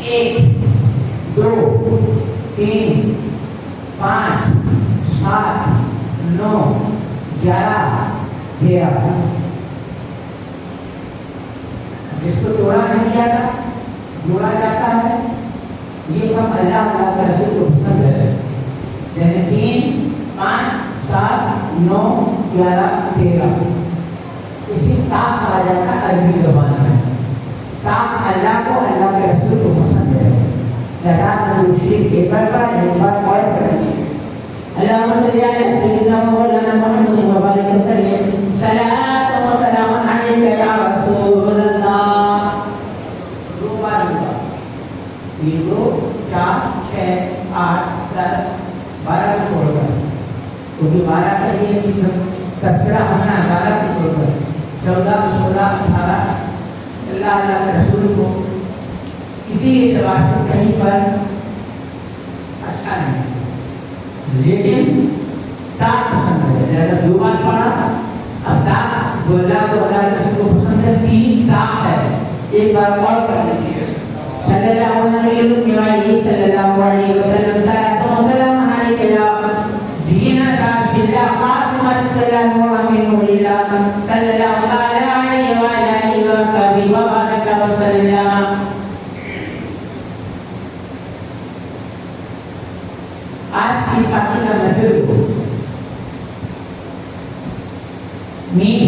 1 2 3 5 7 9 11 13 जिसको जोड़ा नहीं किया था जोड़ा जाता है ये सब अल्लाह अल्लाह का रसूल को पसंद है. जैसे 3 5 7 9 11 13 इसी ताक कहा जाता है अरबी ज़बान में. ताक अल्लाह को अल्लाह के रसूल को पसंद है. लगातार मुशीब एक बार और पढ़ेंगे. अल्लाहुम्मा सल्ली अला सय्यिदिना मौलाना मुहम्मद व बारिक वसल्लिम सलात व सलाम अलैका या रसूलल्लाह. 2 बार 3 2 4 6 8 10 12 को छोड़कर क्योंकि 12 का ये 17 होना 12 को छोड़कर 14 16 18 अल्लाह अल्लाह के रसूल को किसी एतबार से कहीं पर अच्छा नहीं लेकिन ताक पसंद है. जैसा 2 बार पढ़ा अब ताक बोला तो अल्लाह के रसूल को पसंद है. 3 ताक है एक बार और पढ़ लीजिए. सल्लल्लाहु अलैहि वसल्लम सलातो व सलाम अलैका या दीनका शिल्ला फातिमा सल्लल्लाहु अलैहि व आलिहि व सल्लम व बारका व सल्लम. आज की पार्टी का महफिल को मीम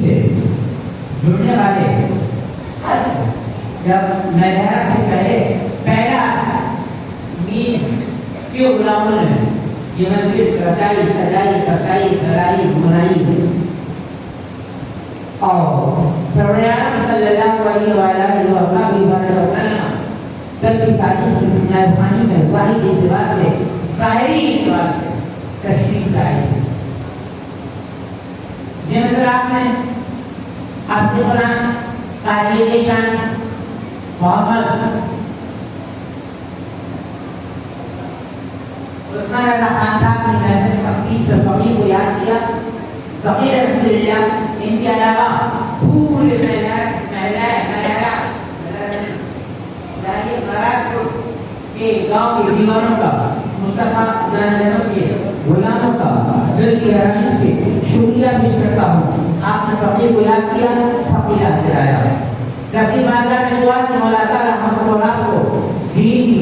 से जुड़ने वाले जब नजरा से पहला मीम क्यों गुलामों ने ये मंदिर रचाई सजाई कसाई कराई मनाई और सल्लल्लाहु अलैहि वसल्लम तभी तारीख मेहरबानी में वाहिद इतबार से शायरी इतबार से तशरीफ लाई. जिन आपने आपके कुरान काबिल शान मोहम्मद उस्मान अल्लाह खान साहब ने महफिल फकीर से फकीर को याद किया. फकीर अल्हम्दुलिल्लाह इनके अलावा पूरे के गांव के दीवानों का मुस्तफा के गुलामों का दिल की हैरानी से शुक्रिया पेश करता हूँ. आपने फकीर को याद किया फकीर याद कराया. रब्बी बारगाह में दुआ की मौला ताला हमको और आपको दीन की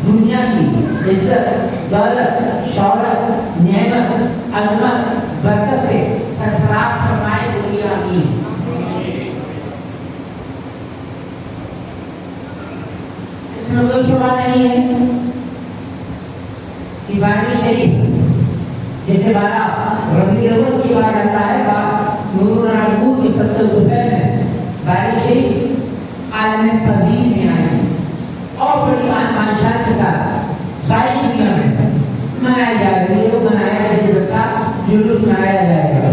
दुनिया की इज्जत दौलत शौहरत नेमत अजमत बरकत से सरफराज फरमाए. बोलिए आमीन. इसमें कोई शुबा नहीं है कि बानी शरीफ जैसे बाला रबी अव्वल की बात करता है नूर नूर की सत्तर हुसैन है. बानी शरीफ आलम कदीम में आई और बड़ी आनशान के साथ सारी दुनिया में मनाया जाएगा. ये मनाया जाएगा बच्चा जुलूस मनाया जाएगा.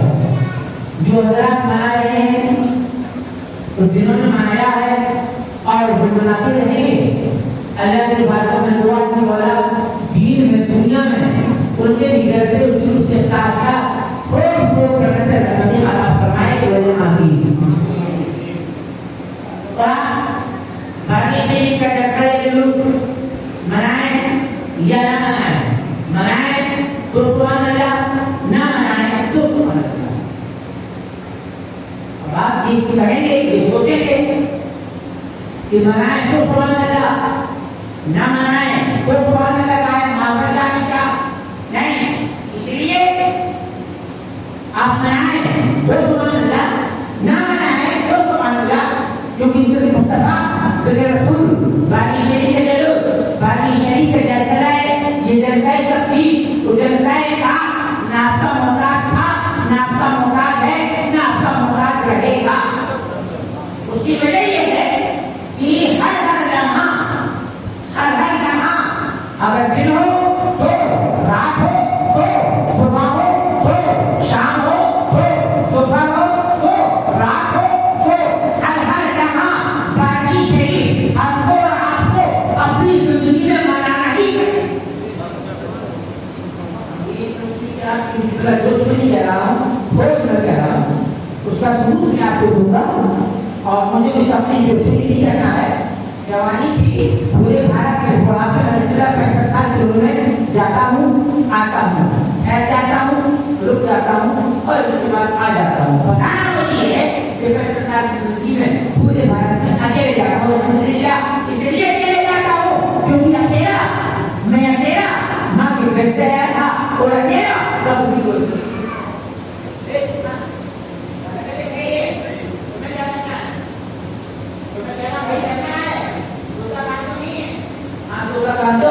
जो हजरात मना रहे हैं तो जिन्होंने मनाया है और वो मनाते रहेंगे. अल्लाह की बातों में दुआ की वाला दीन में दुनिया में उनके लिए से जुलूस के साथ साथ खूब प्रकट करने अल्लाह फरमाए. बोले आमीन. बानी शरीफ का टकराए जुलूस मनाए या ना मनाए. मनाए तो सुभान अल्लाह, ना मनाए तो सुभान अल्लाह. अब आप ये कहेंगे ये सोचेंगे कि मनाए तो सुभान अल्लाह, ना मनाए तो सुभान अल्लाह का है मामला की क्या नहीं. इसलिए आप मनाए तो सुभान अल्लाह, ना मनाए तो सुभान अल्लाह. क्योंकि मुस्तफा रसूल बानी शरीफ के जैसा उसकी वजह ये है कि हर हर लम्हा अगर दिन हो तो रात हो तो सुबह हो तो शाम हो तो दोपहर हो तो रात हो तो हर लम्हा बाकी शरीर हमको और आपको अपनी जिंदगी में मनाना ही है। जो नहीं कह रहा हूँ वो मैं कह रहा हूँ उसका सबूत मैं आपको दूंगा। और मुझे कुछ अपनी जो शरीर करना है जवानी की पूरे भारत में बुढ़ापे में 65 साल की उम्र में जाता हूँ आता हूँ ठहर जाता हूँ रुक जाता हूँ और उसके बाद आ जाता हूँ। बताना मुझे है कि 65 साल की जिंदगी में पूरे भारत में अकेले जाता हूँ। इसलिए अकेले जाता हूँ क्योंकि अकेला मैं अकेला माँ के पेट से आया था और अकेला प्रभु की गोद में।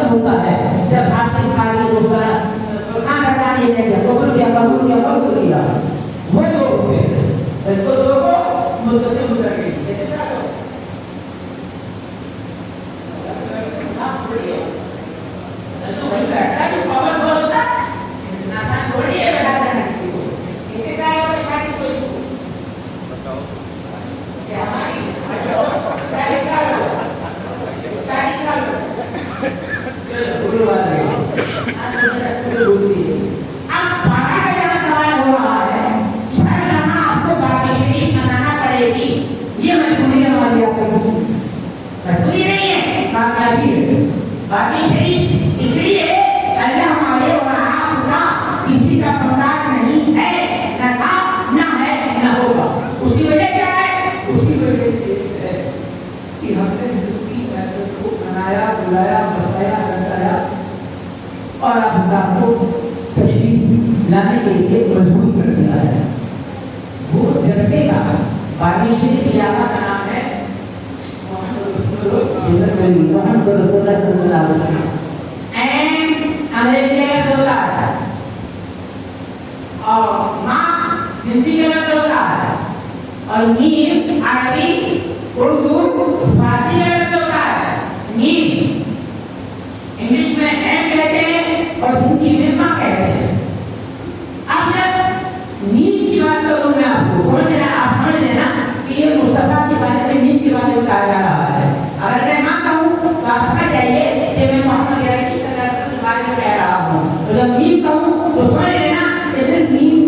होता है जब आपकी खाली होकर खाना डालिए नहीं कबूल किया वो जो होते हैं तो दो को मुद्दों से गुजर गई बाकी शरीर इसलिए अल्लाह हमारे और आपका किसी का मोहताज नहीं है न था न है न होगा। उसकी वजह क्या है? उसकी वजह है कि हमने जिसकी को बनाया बुलाया बताया बताया और अब को तशरीफ लाने के लिए मजबूर कर दिया है। वो जज्बे का बाकी शरीर की आका का नाम है और माँ हिंदी का लफ्ज़ होता है और मीम अरबी उर्दू फारसी का लफ्ज़ होता है। मीम इंग्लिश में एम कहते हैं और हिंदी में माँ कहते हैं। अब जब मीम की बात करूँ मैं आपको समझ लेना कि ये मुस्तफा के बारे में मीम के बारे में कहा जा रहा है। अगर मैं माँ कहूँ तो आप समझ जाइए कि मैं मोहम्मद के बारे में कह रहा हूँ। तो जब मीम कहूँ तो समझ लेना जैसे मीम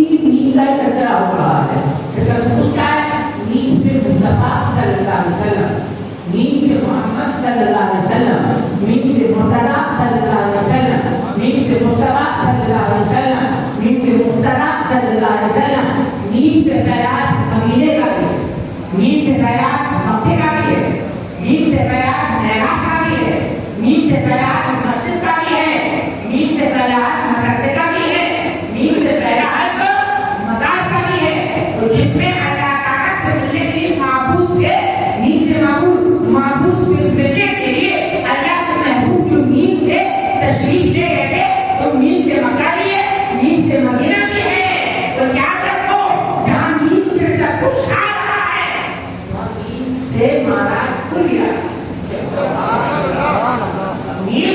का तस्करा हो रहा है। इसका सबूत क्या है? मीम से मुस्तफा सल्लल्लाहु अलैहि वसल्लम, मीम से मोहम्मद सल्लल्लाहु अलैहि वसल्लम, मीम से मुर्तज़ा सल्लल्लाहु अलैहि वसल्लम, मीम से मुस्तफा सल्लल्लाहु अलैहि वसल्लम, मीम से मुर्तज़ा सल्लल्लाहु अलैहि वसल्लम। मीम से खैरात मदीने का भी है, मीम से खैरात मक्के का भी है, मीम से खैरात मेराज का भी है, मीम से खैरात मस्जिद का भी है, मीम से खैरात मदरसे का भी है, मीम से खैरात मज़ार का भी है। तो जिसमें अल्लाह ताला से मिलने के लिए माबूद से मीम से माबूद से मिलने के लिए अल्लाह के महबूब जो मीम से तशरीफ ले गए थे तो मीम से मक्का भी है, मीम से मदीना भी है। तो याद रखो जहाँ मीम से सब कुछ आ रहा है वहाँ मीम से महाराज खुल गया। मीम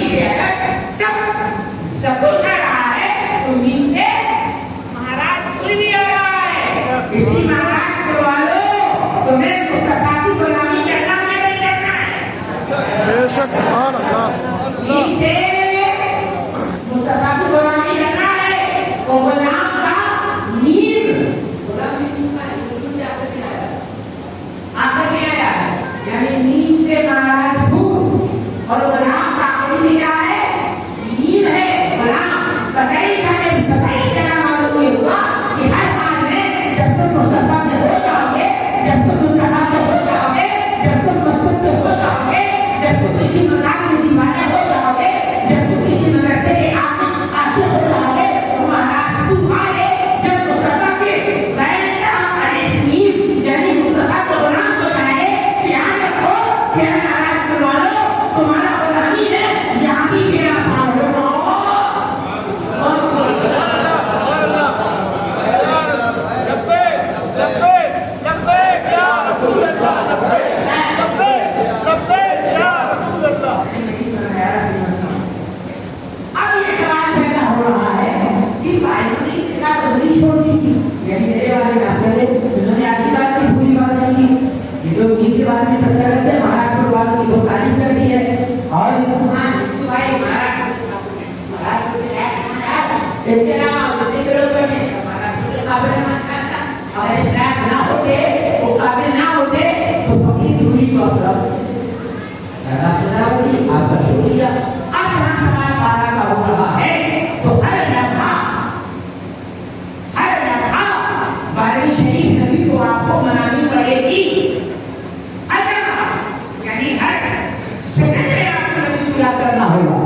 क्या करना होगा।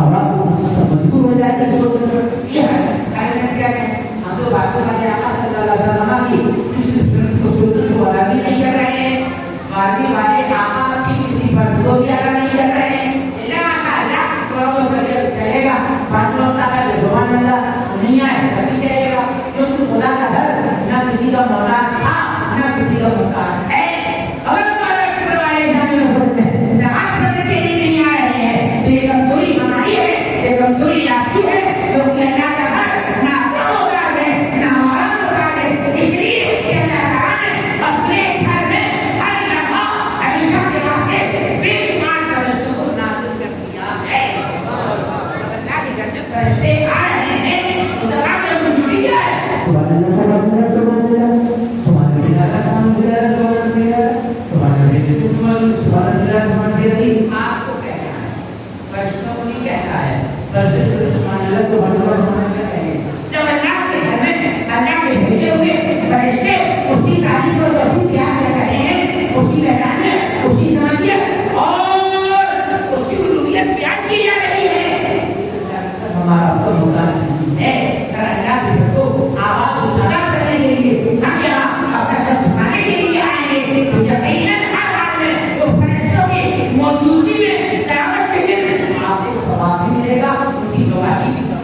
अब आप मजबूर हो जाए तो ये है क्या है, हम तो बातों का आका सल्लल्लाहु अलैहि वसल्लम की को सुन्नत को अदा भी नहीं कर रहे हैं, बारहवीं वाले आका की किसी पर को भी अदा नहीं कर रहे हैं। माशाअल्लाह थोड़ा बहुत चलेगा, 5 लोग का सुभान अल्लाह नहीं आए तभी चलेगा, क्योंकि खुदा का डर ना किसी का मौला था ना किसी का मुख्तार है। अगर हमारे वाले नमाज पढ़ने के लिए नहीं आ रहे हैं तो ये कमजोरी हमारी है, ये कमजोरी आपकी है, क्योंकि अल्लाह का घर ना आपका मुराद है ना हमारा मुराद है। इसलिए अल्लाह ताला ने अपने घर में हर लम्हा हमेशा के वास्ते बेशुमार फरिश्तों को नाज़िल कर दिया है। अल्लाह के घर में फरिश्ते आ रहे हैं, खुदा का वजूद है। सुभान अल्लाह आपको कहना है, फरिश्तों को नहीं कहता है। फरिश्ते सुभान अल्लाह को भगवान सुभान अल्लाह कहेंगे। जब अल्लाह के घर में अल्लाह के भेजे हुए फरिश्ते उसकी तारीफ और उसकी प्यार कर रहे हैं, उसकी वहदानियत, उसकी समानियत और उसकी उलूहियत बयान की जा रही है, हमारा तो होता है। अल्लाह के घर को आवाज उजागर करने के लिए हम यहाँ अपना सब झुकाने के लिए आएंगे, तो यकीनन हर हाल में वो फरिश्तों की मौजूदगी में क़यामत के दिन आपको सवाब भी मिलेगा, उनकी गवाही भी मिलेगा।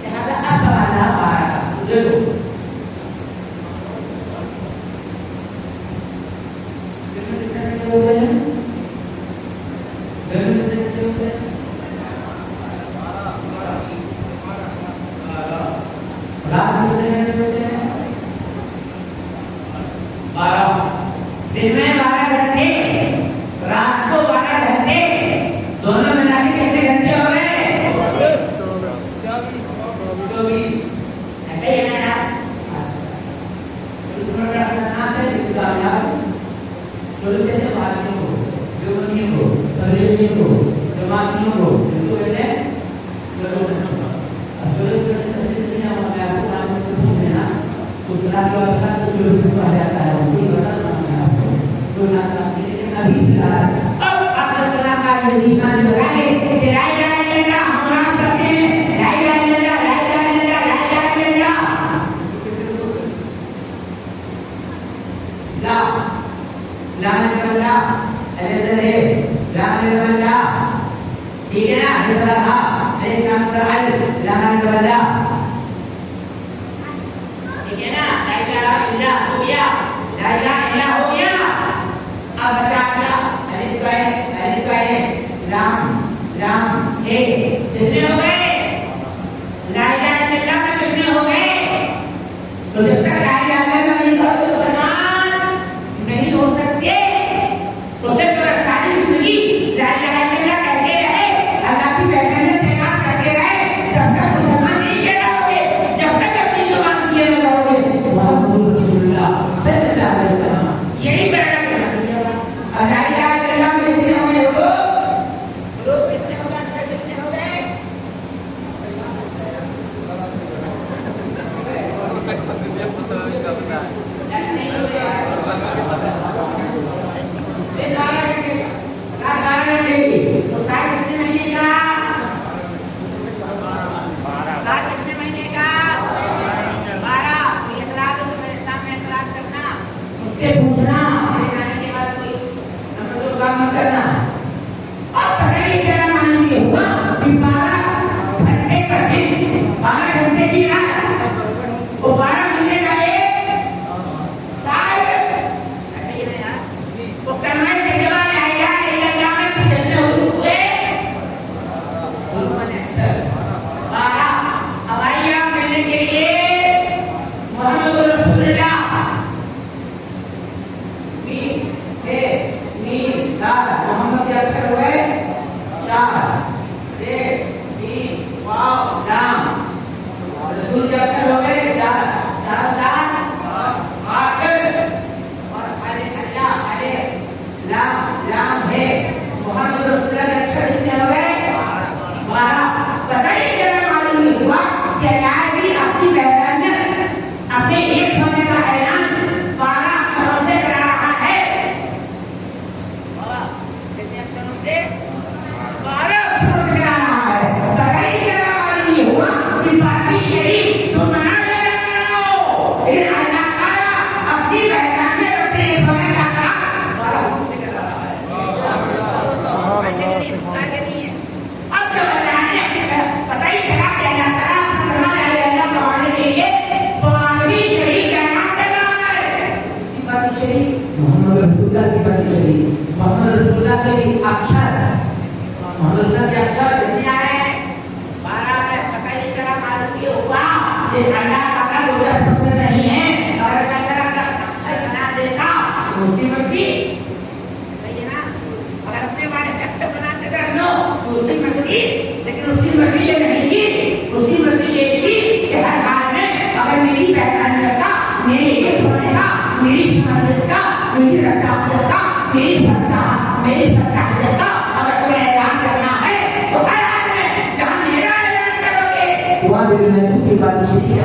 लिहाजा असवाला पारा देखो दिन में 12 घंटे, रात को 12 घंटे, दोनों मिला के कितने घंटे हो गए? 24। ऐसे ही है ना यार, ठीक है ना, ठीक है ना, हो गया, हो गया। अब बचा क्या? राम हे कितने हो गए? ला इलाहा इल्लल्लाह में कितने हो गए? तो जब तक ला इलाहा इल्लल्लाह नहीं करोगे तो मुसलमान नहीं हो सकते। उसे पूरा सारी जिंदगी ला इलाहा इल्लल्लाह कहते रहे, अल्लाह की वैज्ञानिक तैनात करते रहे, जब तक मुसलमान नहीं कह रहोगे, जब तक अपनी जुबान किए रहोगे मुहम्मद रसूलुल्लाह सल्लल्लाहु अलैहि वसल्लम यही पैदा कर दिया। ला इलाहा इल्लल्लाह में कितने हो गए? लोग कितने हो गए? कितने हो गए? कितने अक्षरों से? 12 अक्षरों से आ रहा है। बताइए क्या मालूम ये हुआ कि बाकी शरीफ जो बना ले रहे हो, लेकिन अल्लाह ताला अपनी पहचाने अपने समय का करा 12 अक्षरों से करा रहा है। अब जब अल्लाह ने पता ही चला कि अल्लाह ताला कमा अल्लाह कमाने के लिए बाकी शरीफ का नाम कर रहा है। उसकी बाकी शरीफ मोहम्मद रसूलुल्लाह की बाकी शरीफ, मोहम्मद रसूलुल्लाह के अक्षर, मोहम्मद रसूलुल्लाह के अक्षर कितने आ रहे हैं? 12 में पता ही चला मालूम ये हुआ कि अल्लाह ताला को पसंद नहीं है और अल्लाह ताला का अक्षर बना देता उसकी मर्जी, सही है ना? अगर अपने वाले अक्षर बनाते थे नो तो उसकी मर्जी, लेकिन उसकी मर्जी ये नहीं थी। उसकी मर्जी ये थी कि हर हाल में अगर मेरी पहचान का, मेरे ये होने का, मेरी समझ का, मेरी रफ्तार का, मेरी सत्ता का अगर तुम्हें ऐलान करना है तो हर हाल में जहाँ मेरा ऐलान करोगे वहाँ भी महबूब की बात होता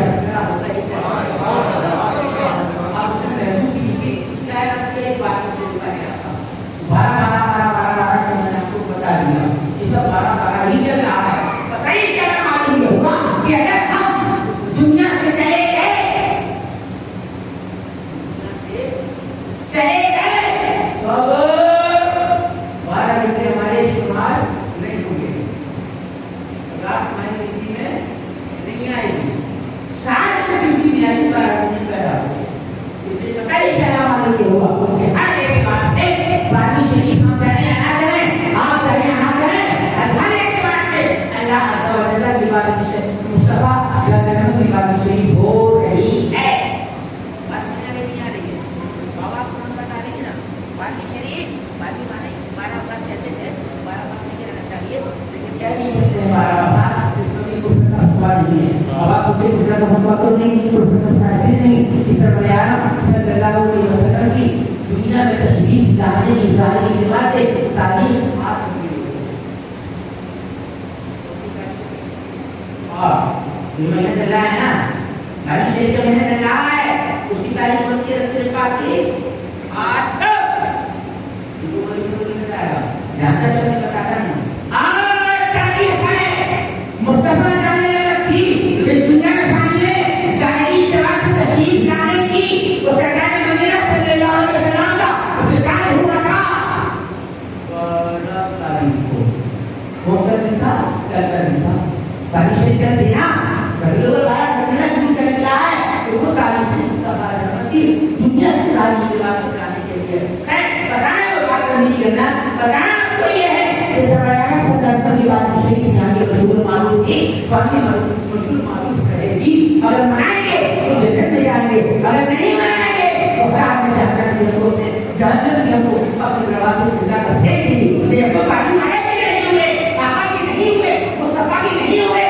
ही दुनिया में तस्वीर लाने की बातें तारीफ महीने चल रहा है ना, बारिश शरीफ का महीना चल रहा है, उसकी तारीफ कौन सी रसूल पाक की? 8 जानता तो नहीं बताता नहीं। 8 तारीख है मुस्तफा जाने लगी कि दुनिया के सामने जाहिरी जवाब तशरीफ लाने की वो सरकार मदीना सल्लल्लाहु अलैहि वसल्लम का विशाल हुआ था। 12 तारीख को कौन सा दिन था? कल का दिन था। बारिश शरीफ का दिन ना कभी वो बाहर निकलना शुरू कर दिया है तो वो तारीख है मुस्तफा रहमती दुनिया से जाहिरी जवाब लाने के लिए खैर बताना वो बात नहीं करना बताना तो ये है कि सरयाना सल्लल्लाहु की बात शरीफ यहाँ के रसूल मालूम थी फानी मशहूर मालूम रहेगी। अगर मनाएंगे तो जन्नत में जाएंगे, अगर नहीं मनाएंगे तो खराब में जाकर जहन्नम में हमको अपने दरवाजे से खुदा कर देंगे। तो ये बाकी मारे भी नहीं हुए, पापा भी नहीं हुए, मुस्तफा भी नहीं हुए,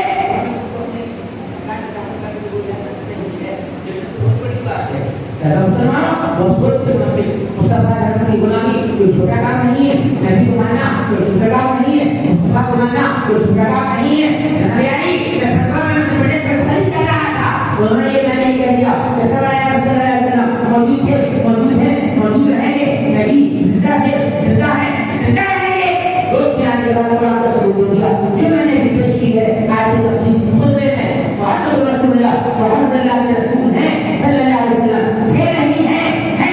मुस्तफा की गुलामी कोई छोटा काम नहीं है, नबी को मानना कोई छोटा काम नहीं है, मुस्तफा को मानना कोई छोटा काम नहीं है। नबी बड़े फैसले कर रहा था, उन्होंने ये मैंने कह दिया मौजूद थे, मौजूद है, मौजूद रहेंगे, नबी जिंदा है, जिंदा है, जिंदा रहेंगे। दोस्त के आने के बाद आपका सबूत दिया जो मैंने रिक्वेस्ट की है आज मुझे है मोहम्मद रसूलुल्लाह अल्लाह के रसूल हैं सल्लल्लाहु अलैहि वसल्लम थे नहीं है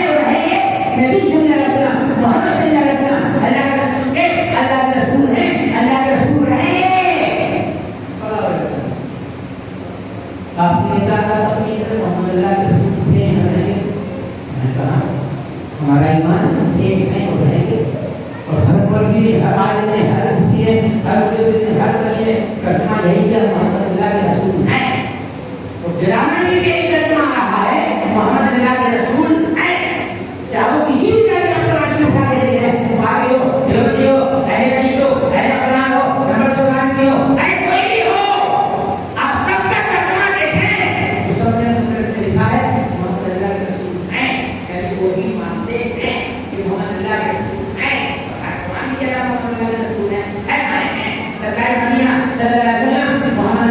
और रहेंगे। नबी सल्लल्लाहु अलैहि वसल्लम मोहम्मद सल्लल्लाहु अलैहि वसल्लम अल्लाह के रसूल थे, अल्लाह के रसूल हैं, अल्लाह के रसूल रहेंगे। आपने कहा था अपनी मोहम्मद अल्लाह के रसूल थे रहेंगे, मैंने कहा हमारा ईमान एक है और रहेंगे और हर पर भी हमारे में हर होती है, हर कलिए कदमा यही क्या मोहम्मद अल्लाह के रसूल हैं। तो गिरामी में भी कदमा आ रहा है मोहम्मद अल्लाह के रसूल हैं, चाहे वो किसी भी तरह की अंतर्राष्ट्रीय उठा के दे रहे हैं, भाभी हो, हिरोजी हो, अरे रईस हो, अरे अकराम हो, नंबर दुकान के हो, अरे कोई भी हो, आप सबका कदमा देखें तो सबने लिखा है मोहम्मद अल्लाह के रसूल हैं, यानी वो भी मानते हैं कि मोहम्मद अल्लाह के रसूल हैं। सरकार मदीना सल्लल्लाहु अलैहि वसल्लम Mohammad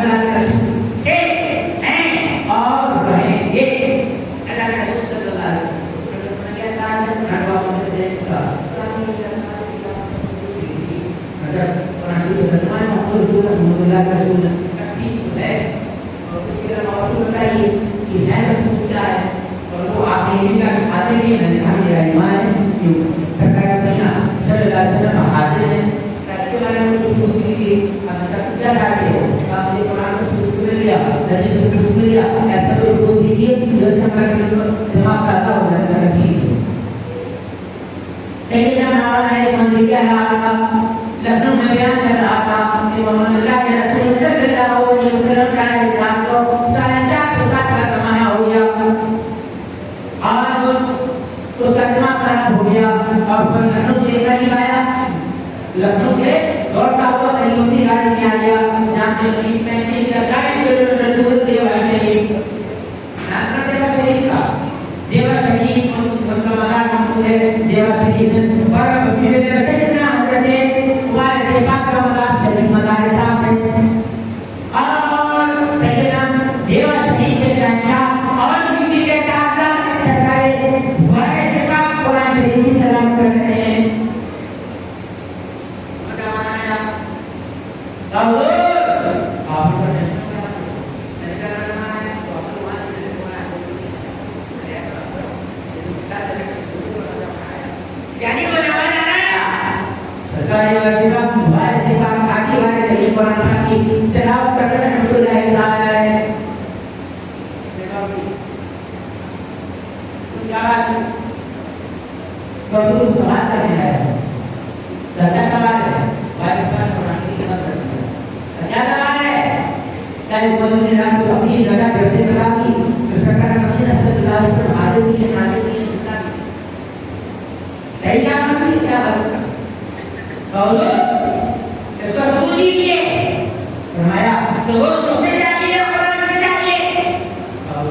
orang itu berteman maupun juga menggunakan sunnah tapi है और उसके अलावा और बताइए कि है तो क्या है और वो आप ये भी आते भी हैं हम ये ईमान है कि सरकार अपना चल हाजिर है इसके बारे में कुछ पूछने की हम तक क्या चाहते हो आपने कुरान को सुन लिया हदीस को सुन लिया ऐसा कोई बोल दीजिए जैसे हमारा दिमाग पैदा हो जाए ना ठीक है हमारा है मंदिर क्या है लखनऊ में बयान कर रहा था कि मोहम्मद अल्लाह के रसूल सल्लल्लाहु अलैहि वसल्लम का इस्लाम को 4.5 का जमाना हो गया और उसका दिमाग खराब हो गया और फिर लखनऊ से करीब आया लखनऊ से दौड़ता हुआ करीबी गाड़ी में आ गया जहाँ से करीब 35 या 40 किलोमीटर दूर देवा शरीफ नागपुर देवा शरीफ का देवा शरीफ देवा शरीफ पर सैयदना हज़रत उमर के पाक का मज़ार शरीफ मज़ार पाक है और सैयदना देवा शरीफ के शहंशाह और बीबी के ताजा सरकार वाले के पाक कुरान शरीफ की सलाम कर रहे हैं क्या माना आप यानी वो नवाज आ रहा है सरकारी वाले से काम काटी वाले से ये कुरान की तिलावत करते हैं अल्हम्दुलिल्लाह ताला है क्या बात तो सवाल करने है क्या सवाल है पाकिस्तान कुरान की बात करते हैं क्या सवाल है चाहे वो ने रात को अपनी जगह कैसे लगा की तो सरकार ने अपनी नस्ल तिलावत पर आदत की सही क्या मतलब क्या बात और इसका सबूत दीजिए फरमाया सबूत मुझसे चाहिए कुरान से चाहिए और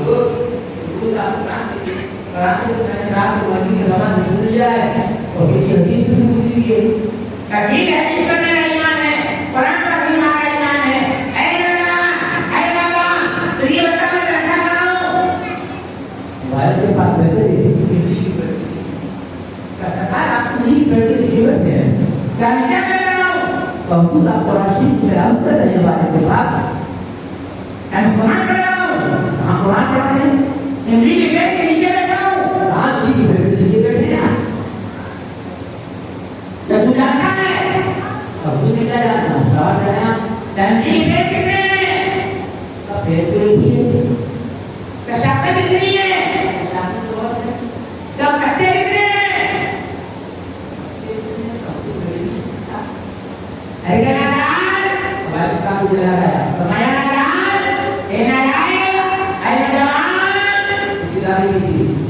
सबूत आप कुरान से मैंने रात को वही के जमाने में मिल जाए और किसी हदीस से सबूत दीजिए ठीक है हदीस पर मेरा ईमान है कुरान पर भी हमारा ईमान है ऐ बाबा तो ये बता मैं बैठा कहाँ हूँ भाई के पास बैठे क्या कर रहा हूँ तो आप कुरान से कर रहे बारे के बाद मैं कुरान पढ़ रहा हूँ हाँ कुरान पढ़ते हैं इमली के पेड़ के नीचे बैठा हूँ हाँ इमली के पेड़ के नीचे बैठे हैं जब तू जानता है अब तू क्या जानता है सवाल है इमली के पेड़ कितने हैं अब पेड़ तो एक ही है शास्त्र कितनी है शास्त्र तो बहुत है जब कट्टे कितने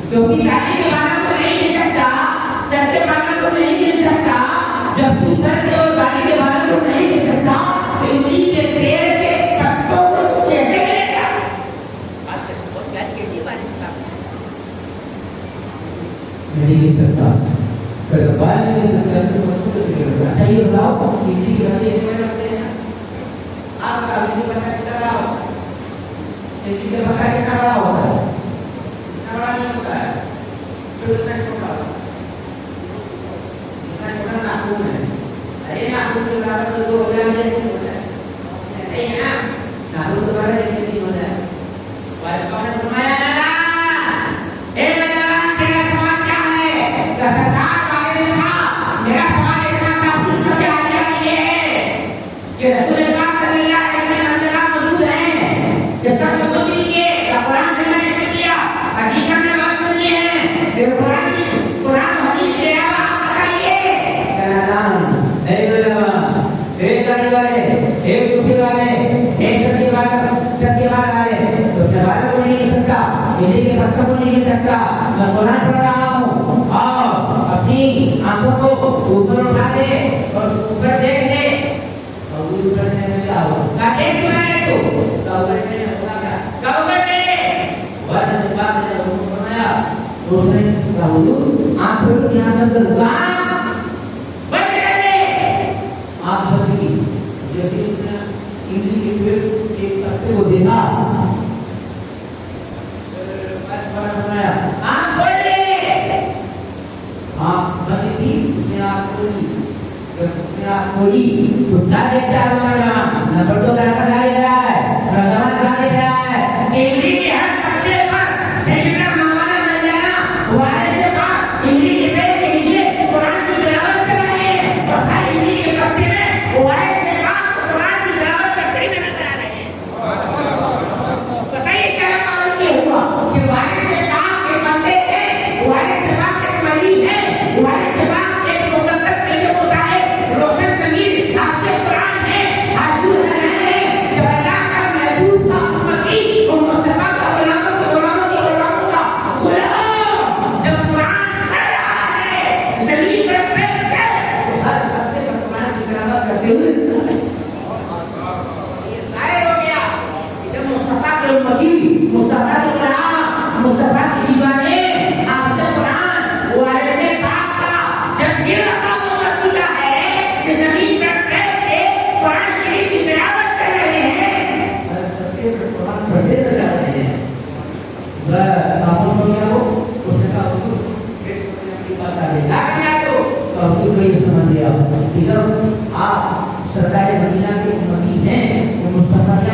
क्योंकि गाड़ी के बालों को नहीं ले सकता सर के बालों को नहीं ले सकता जब तू सर के और गाड़ी के बालों को नहीं ले सकता तो इमली के पेड़ के पत्तों को कैसे लेगा बात तो बहुत प्यारी के लिए बात नहीं ले सकता कर बाल नहीं ले सकता तो बच्चों को लेगा अच्छा ये बताओ इमली के पत्ते इसमें रखते हैं आपका इमली पत्ता कितना बड़ा होता है इमली का पत्ता कितना बड़ा होता है बड़ा नहीं होता है फिर उसका छोटा इसका छोटा नाखून है अरे नाखून के बराबर तो 2000 नहीं होता है ऐसे ही है ना नाखून के बराबर एक नहीं होता है वाइफा ने फरमाया नाना ए नाना तेरा सवाल क्या है तो सरकार वाले ने कहा मेरा सवाल इतना साफ सुथरा क्या है कि रसूल पाक सल्लल्लाहु अलैहि वसल्लम अंदर मौजूद है जिसका सबूत दीजिए कुरान से मैंने किया हदीस में बात सुनी है कुरान हदीस के अलावा आप बताइए एक गाड़ी वाले एक टूपी वाले एक सब्जी वाले तो सवाल को नहीं ले सकता इन्हीं के पत्तों को नहीं ले सकता मैं कुरान पढ़ रहा हूँ और अपनी आंखों को ऊपर उठा दे और ऊपर देख ले और ऊपर से क्या होगा देख तुम्हें तो ऊपर से होगा क्या ऊपर से वर्ष से बात है उसने आप यहाँ पर बंद कर दे आप बंदी जैसे इमली के पेड़ एक पत्ते को देखा आप खोल दे आप बंदी थी उसने आप खोली कोई कुत्ता देखता है हमारा नंबर तो लड़का ला रहा है प्रधान ला रहा है इमली के हर पत्ते पर सैकड़ा मामाना बन जाना वाले के बाद इमली के पेड़ के नीचे कुरान की तिलावत कर रहे हैं और हर इमली के पत्ते में वाले के बाद कुरान की तिलावत करते हुए नजर आ रहे हैं। बताइए क्या मालूम ये हुआ कि वाले के बाद के बंदे हैं वाले के बाद एक वली है वाले के बाद एक मुकद्दस तरीके होता है रोशन जमीन आपके कुरान है हाजुर है जब अल्लाह का महबूब था उम्मती और मुस्तफा का गुलामों का गुलाम जब कुरान पढ़ रहा है जमीन पर बैठ कर हर हफ्ते पर कुरान की तिलावत करते हुए ये जाहिर हो गया कि जब मुस्तफा के उम्मती मुस्तफा के गुलाम मुस्तफा के दीवाने आपके कुरान वाले पाक का जब ये रकाब मौजूदा है कि जमीन पर बैठ के कुरान शरीफ की तिलावत कर रहे हैं हर हफ्ते पर कुरान पढ़ते नजर आ रहे हैं बस आपको क्या हो उसने कहा हुजूर एक की बात आ गई क्या तो हुजूर को ये समझ लिया कि जब आप सरकार मदीना के उम्मती हैं वो मुस्तफा के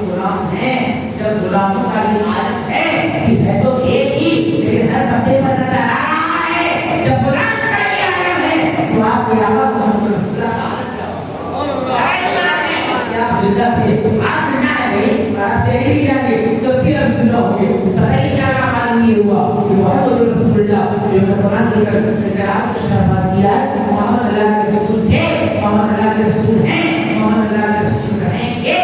गुलाम हैं जब गुलामों का ये आदत है कि है तो एक ही लेकिन हर हफ्ते पर नजर आ रहा है जब कुरान का ये आलम है तो आप के आका मोहम्मद रसूलुल्लाह का आदत क्या जिंदा थे आप जिंदा है भाई आप चले ही जाएंगे तो फिर अब जिंदा होंगे पता नहीं क्या मालूम ये हुआ कि मोहम्मद रसूलुल्लाह जो कुरान की तरफ शरफत किया मोहम्मद अल्लाह के रसूल थे मोहम्मद अल्लाह के रसूल हैं मोहम्मद अल्लाह के रसूल रहेंगे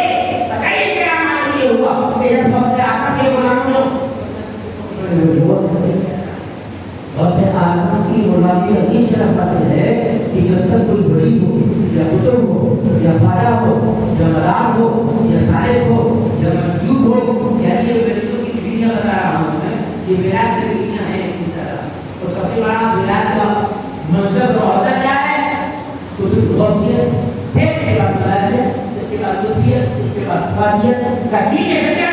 बताइए क्या मालूम ये हुआ कि जब फौज आका के गुलामों बहुत से आलमों की गुलामी अजीब शरफत है कि जब तक कोई बड़ी हो या कुतुब हो या फाया हो या मदार हो या साहिब हो या मंजूब हो यानी ये वैल्यू की डिग्रियां बता रहा हूँ मैं ये विलायत की डिग्रियां हैं इसी तरह तो सबसे बड़ा विलायत का मंसब रोज़ा क्या है कुतुब गौसियत फिर इसके बाद मलायत इसके बाद लुत्फियत इसके बाद फाजियत का ठीक है बेटा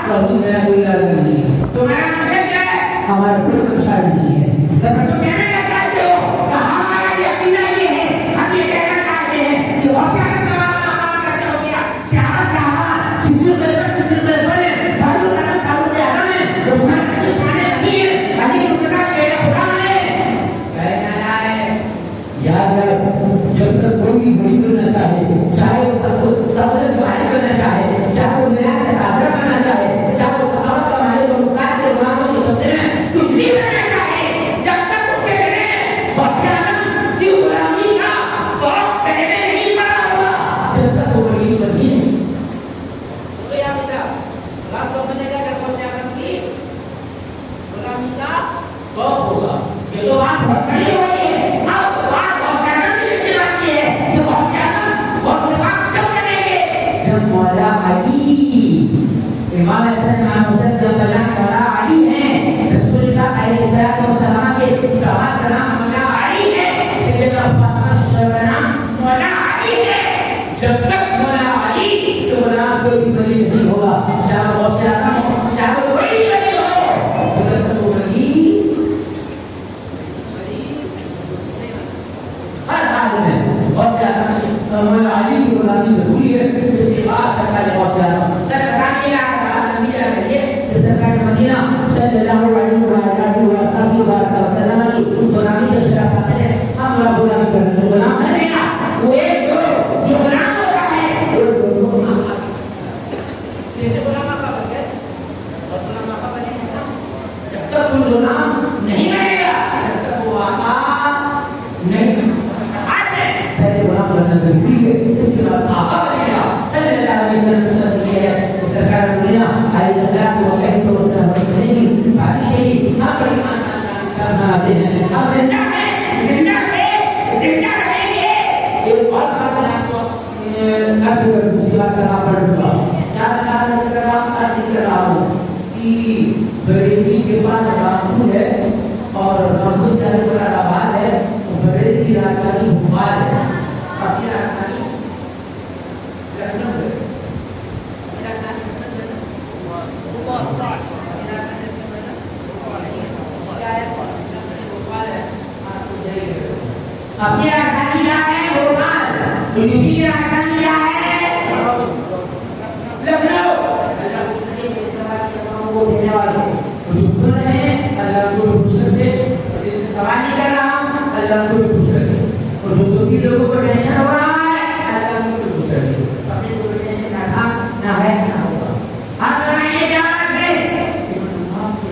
तो मेरा कोई इलाज नहीं है तो मेरा मंसब क्या है हमारा कोई मंशा नहीं है तो कहना चाहते हो कि हमारा ये अकीदा ये है हम ये कहना चाहते हैं कि गौसिया का मकाम कैसे हो गया सिद्दीक बने फारूक आजम है उस्मान गनी नहीं है अली मुर्तजा शेर खुदा है कहना है याद है जब तक कोई भी बड़ी बनना चाहे चाहे वो सबसे बड़ी बनना चाहे चाहे वो मेरा कादर बनना चाहे चाहे वो सहाबा का मालिक और मुकाद के गुलामों के सदे में कुछ भी बनना चाहे जब तक उसके लिए गौसिया की गुलामी का फर्क करने में नहीं पड़ा हुआ जब तक वो बड़ी बनी तो याद रखना बात तो बनेगा जब गौसिया की गुलामी का फर्क होगा ये तो बात बड़ी हुई है अब बात गौसिया की बात की है कि गौसिया क्यों करेंगे जब मौला अली इमाम हसन इमाम हुसैन जब बयान मौला अली हैं रसूलुल्लाह अलैहिस्सलाम के सहाबा का नाम मौला अली है सैयदा फातिमा का नाम मौला अली है जब तक मौला अली तो नाम कोई वली नहीं होगा चाहे गौसिया का हो चाहे कोई वली हो जब तक वली हर हाल में गौसिया मौला अली की गुलामी जरूरी है इसके बाद सरकार गौसिया सरकार मदीना सल्लल्लाहु अलैहि वसल्लम की गुलामी के शराफत है हम लोग गुलामी करने गुलाम है ना वो एक जो गुलाम होता है वो गुलाम जैसे गुलाम का बने और गुलाम का बने ना जब तक वो गुलाम नहीं बनेगा तब तक वो आका नहीं आते पहले गुलाम बनना जरूरी है इसके बाद आका बनेगा सल्लल्लाहु अलैहि वसल्लम है सरकार मदीना अलैहिस्सलाम को कहते हो नहीं बारिश है आप ईमान करना आते हैं आप जिंदा रहेंगे ये बहुत बड़ा आपको अब मुसीबत करना पड़ेगा चार कराम का जिक्र रहा हूँ कि बरेली के पास रामपुर है और रामपुर जाने वाला आबाद है बरेली की राजधानी भोपाल है बाकी राजधानी लखनऊ है अपनी राजधानी क्या है? भोपाल। तो यूपी की राजधानी क्या है? लखनऊ। वो देने वाले दुश्मन है, अल्लाह को दुश्मन से सवाल नहीं कर रहा हूँ, अल्लाह को दुश्मन से। और जो भी लोगों को टेंशन हो रहा है, अल्लाह को दुश्मन से। अपने को टेंशन ना था, ना है, ना होगा। आप बनाइए क्या बात है?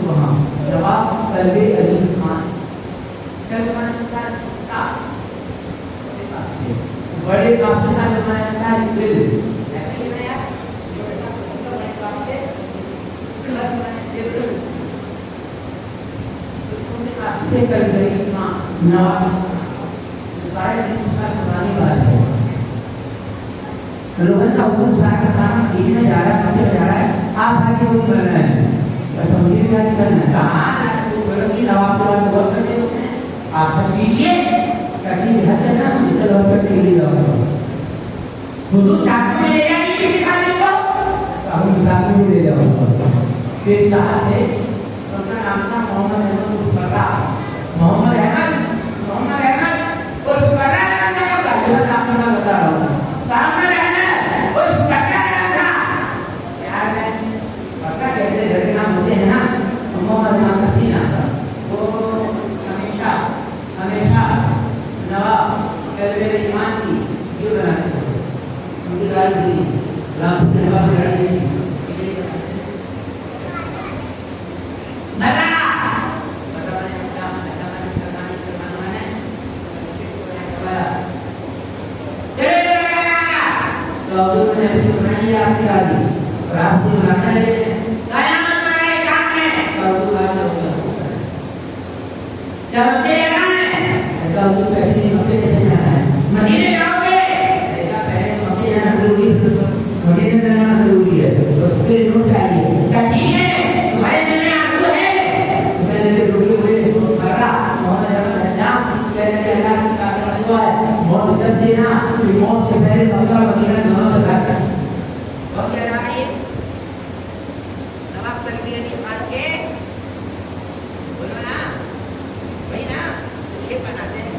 वहाँ जवाब कल्बे अली खान। कल का बड़े काफी का जमाना है बिल ऐसे ही नया जो बड़े काफी से कर गई मां ना सारे दिन का सुनाने वाला है। लोगों का उस सारा काम ठीक में जा रहा है, जा रहा है, आप आगे वो कर रहे हैं, तो समझिए क्या करना है। कहाँ बोलोगी नवाब को बहुत करते होते हैं, आप कीजिए कहीं हंसे ना इधर उधर टीवी लगाओ। खुद साथ में ले जाइए किसी खाने को, हम साथ में ले जाओ। फिर साथ है उनका नाम था मोहम्मद अहमद फर्रा। मोहम्मद अहमद उस फर्रा नाम का जो सामने का बता रहा हूँ, सामने अहमद उस फर्रा नाम था। यार मैं फर्रा कैसे घर के नाम होते हैं ना, मोहम्मद नाम का सीन आता वो हमेशा नवाब कल्बे ईमान की जो बनाते थे, उनकी गाड़ी थी राम की नवाब की गाड़ी थी। तो उन्होंने बनाई आपकी गाड़ी और आपकी बनाना है गाना बनाए काम में तो गाना होगा जब तेरा तो उस पैसे मक्के कैसे जाना है? मदीने जाओगे ऐसा पहले मक्के जाना जरूरी है, मदीने जाना जरूरी है, तो फिर नोट चाहिए। ठीक है तुम्हारे दिल में आंसू है, मैंने रोटी हुए भरा मोहम्मद अहमद नाम पहले अल्लाह की ताकत हुआ है, मौत जब देना फिर मौत से पहले मक्का मदीना दोनों से बात कर और क्या रहा है नवाब तकबीर अली खान के बोलो ना वही ना शेप बनाते हैं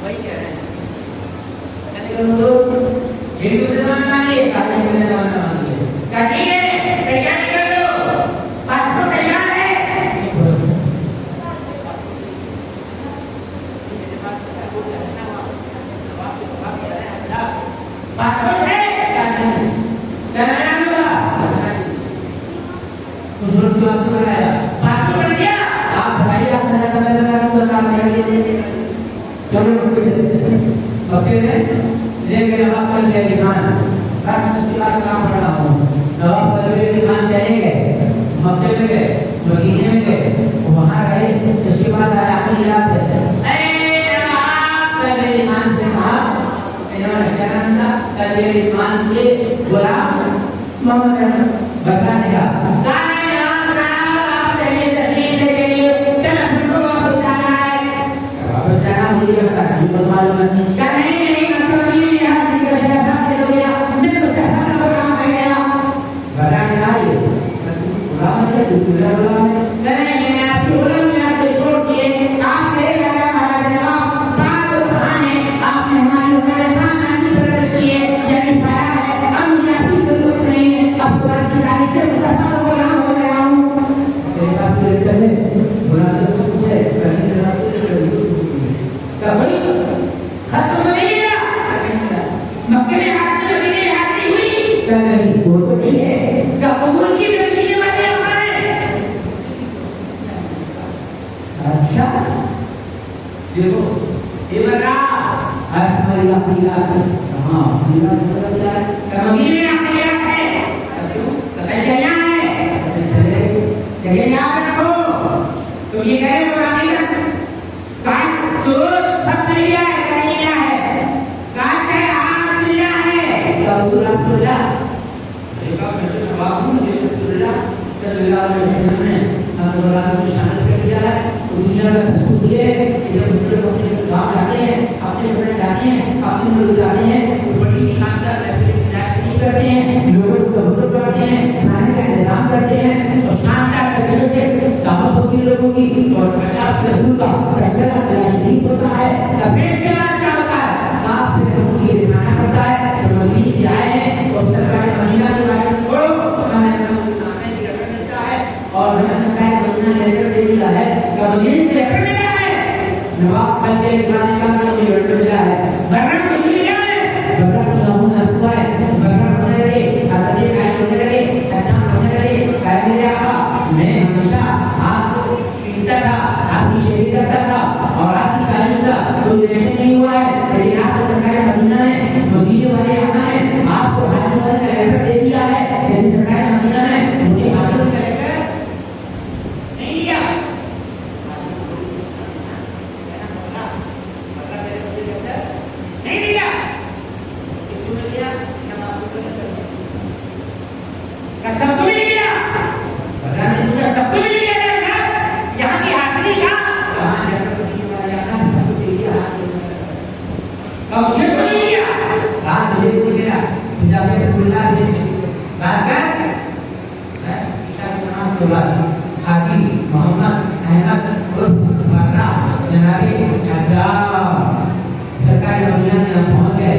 वही कह रहे हैं। हिंदू मुसलमान मानिए, काले मुसलमान मानिए, ठीक है तैयारी कर लो, पासपोर्ट तैयार है। पासपोर्ट है कनाडा हुआ कुछ लोग आपको बनाया पासपोर्ट बन गया, आप बताइए आप कनाडा काम करेंगे। चलो ओके लेकिन नवाब कल्बे अली खान उसके बाद काम पढ़ रहा हूँ। नवाब कल्बे अली खान चले गए, मक्के में गए, मदीने में गए, वहाँ रहे। उसके बाद आया अपनी याद है नवाब कल्बे अली खान से कहा, इन्होंने क्या नाम था कल्बे अली खान के गुलाम मोहम्मद अहमद बताने का लोगों की और 50 रसूल का पहला होता है। मदीने से लेटर मिला है, नवाब बंदे खाने का मुझे लेटर मिला है, बर्रा को मिला है, बर्रा को सामू ना हुआ है, बर्रा होने लगे, आदमी काय होने लगे, अच्छा होने लगे, काय मेरे आका, मैं हमेशा आपको चिंता था, आपकी सेवा करता था और आपकी कायम था, कोई रिलेशन नहीं हुआ है, लेकिन आपको सरकार मदीना ने, मदीने वाले यहाँ है, आपको हाजिर होने का लेटर दे दिया है, लेकिन सरकार मदीना ने मुझे हाजिर होने का लेटर नहीं दिया। नहीं दिया, किसको मिल गया? सबको मिल गया, सबको मिल गया। यहाँ की हाजिरी का मुझे तो नहीं दिया, मुझे तो नहीं दिया, बात कर हाजी मोहम्मद अहमद उर्फ बर्रा जनाबे सरकारी मदीना में पहुंच गए।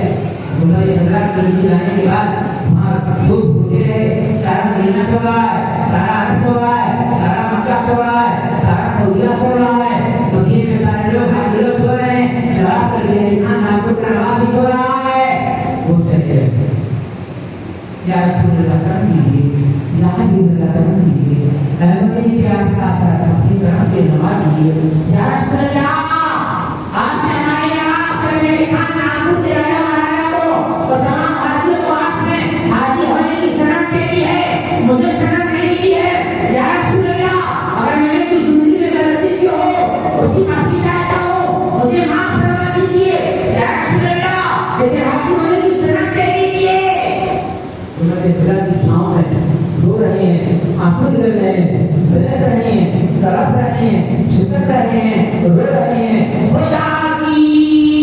बुलाए हजरत के जाने के बाद वहाँ खूब होते रहे, सारा मदीना सो रहा है, सारा अरब सो रहा है, सारा मक्का सो रहा है, सारा सऊदीया सो रहा है, मदीने में सारे लोग हाजी लोग सो रहे हैं, शराब कर लिए खान आपको करवा भी सो रहा है। वो चले या रसूल अल्लाह कर दीजिए, या हबीब अल्लाह कर दीजिए, अहमद जी प्यार का अपनी तरह से नवाज दीजिए। या रसूल अल्लाह आपने हमारे नवाज पर मेरे खान आपको दिलाया मारा को तमाम हाजियों को आपने हाजी होने की सनद दे दी है, मुझे सनद नहीं दी है। या रसूल अल्लाह अगर मैंने कुछ जिंदगी में गलती की हो उसकी माफी चाहता हूँ, मुझे माफ करवा दीजिए। या रसूल अल्लाह मुझे हाजी होने की सनद दे दीजिए। उन्होंने दिला की छाँव में रो रहे हैं, आंसू निकल रहे हैं, बहक रहे हैं, तड़प रहे हैं, शिकत रहे हैं, रो रहे हैं। खुदा की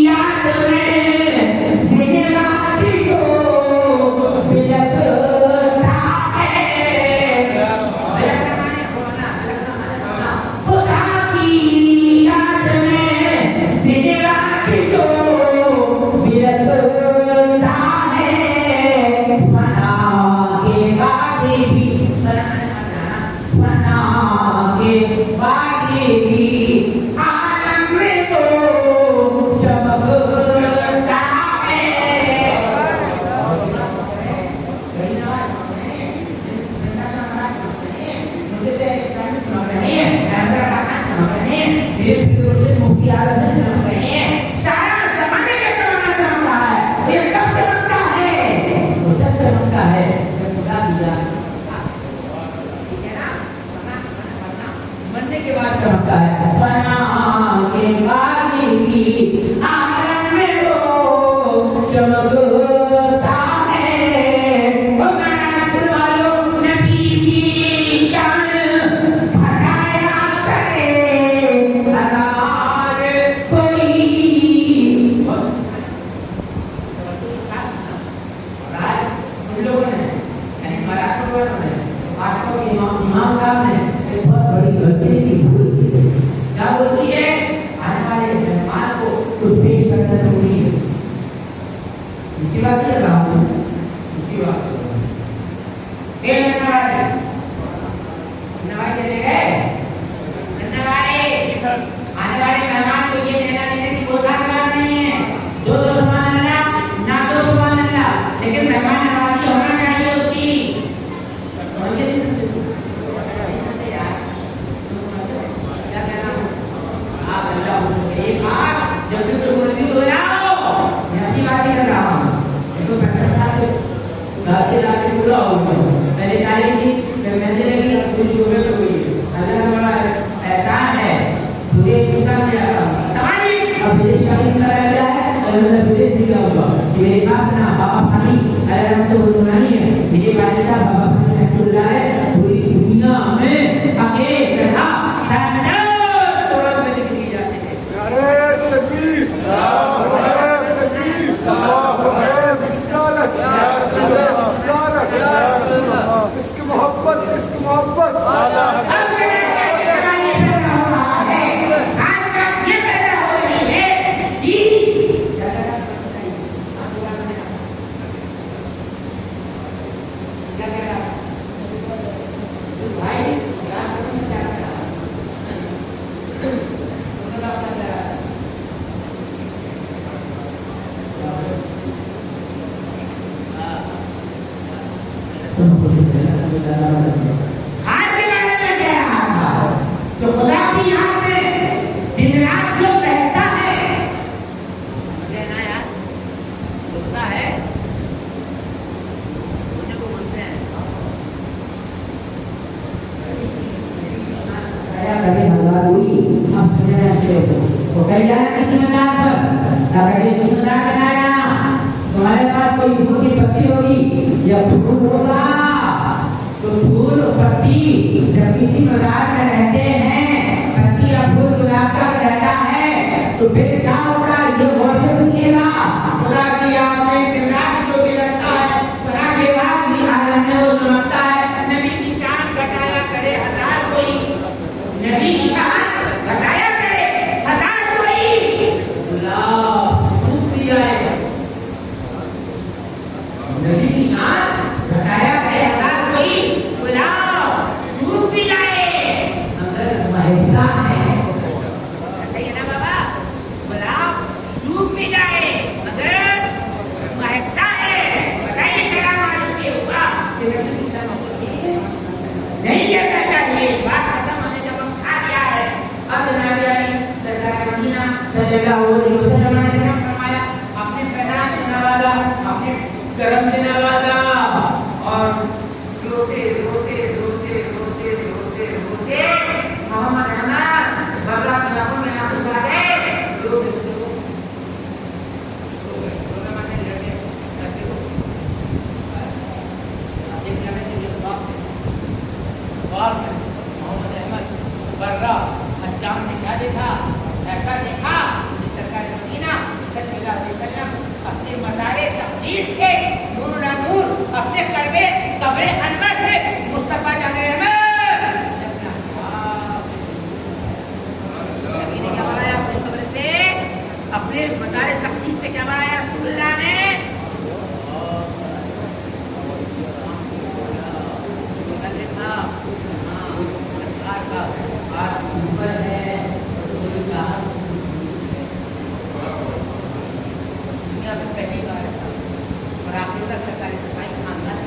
याद में दिन रात जो बिलखता है, खुदा की याद में दिन रात जो बिलखता है, फना के बाद भी आलम में तो चमकता है। मुफ्ती आलम में चमक रहे हैं, सारा जमाने का जमाना चमक रहा है, ये कब चमकता है? वो जब चमकता है जब खुदा दिया मरने के बाद चमकता है। फना के बाद भी आलम में वो चमकता है। ओ मनासर वालों नबी की शान बढ़ाया करे अगर कोई उन लोगों ने यानी मराठों ने आपको इमाम साहब ने एक बहुत बड़ी गलती की भूल की। क्या बोलती है? आने वाले मेहमान को कुछ पेश करना जरूरी है। इसकी बात कर रहा हूँ, इसकी बात नवाई चले गए, आने वाले मेहमान को ये देना देने की कोई बात नहीं है। दो सुभान अल्लाह, ना दो सुभान अल्लाह, लेकिन मेहमान नवाजी होना चाहिए उसकी। जब भी तो बोलती हो जाओ, मैं अपनी बात कर रहा हूँ। देखो डॉक्टर साहब लाते पूरा हो गया, पहले तारीख थी फिर मैंने लगी कुछ सुबह हो गई। अल्लाह का बड़ा एहसान है, पूरे गुस्सा में आ रहा हूँ समाज। अब विदेश का भी कराया गया है और मैंने विदेश दिया हुआ मेरे बाप ना बाबा फानी अल्लाह तो बुलानी है, मेरे बादशाह बाबा फानी रहमतुल्लाह है पूरी दुनिया में अकेले था शायद तौरात में लिखी जाती है। नारे तकबीर, नारे तकबीर, अल्लाहु अकबर, बिस्मिल्लाह, या रसूल अल्लाह, इश्क मोहब्बत, इश्क मोहब्बत। हाथ के बारे में कह रहा था तो खुदा की यहाँ पे दिन रात जो बहता है ना यार होता है मुझे को बोलते हैं कभी हलवा हुई अब तो कहीं जाना किसी मदार पर अगर ये मदार बनाया तुम्हारे पास कोई फूल की पत्ती होगी या फूल होगा तो फूल और पत्ती जब किसी मदार में रहते हैं पत्ती या फूल गुलाब का रहता है तो फिर क्या होगा ये गौर से सुनिएगा खुदा की आपने दिन रात जो भी लगता है खुदा के बाद भी आलम में वो चमकता है नबी की शान घटाया करे हजार कोई नबी की शान घटाया करे हजार कोई नबी की शान घटाया करे हजार कोई गुलाब सूख भी जाए अगर महकता है सही है ना बाबा गुलाब सूख भी जाए मगर महकता है बताइए चला मालूम के होगा नहीं कहना चाहिए बात खत्म हमने जब हम खा लिया है अब जनाब यानी सरकार मदीना सल्लल्लाहु अलैहि वसल्लम ने फरमाया अपने पैदा से नवाजा अपने कर्म से नवाजा और रोते रोते रोते रोते रोते रोते मोहम्मद अहमद बगला की आंखों में आंसू आ गए रोते रोते सो गए रोना माने लड़के ऐसे को देखने में ये बात और मोहम्मद अहमद बर्रा अंजाम ने क्या देखा ऐसा देखा कि सरकार मदीना सल्लल्लाहु अलैहि वसल्लम अपने मज़ारे तक़दीस से नूर ना नूर अपने कब्र अनवर से मुस्तफा जाने अपने मज़ारे तक़दीस से क्या बनाया रसूलुल्लाह ने पहली बार और आखिर तक सरकारी सफाई खानदान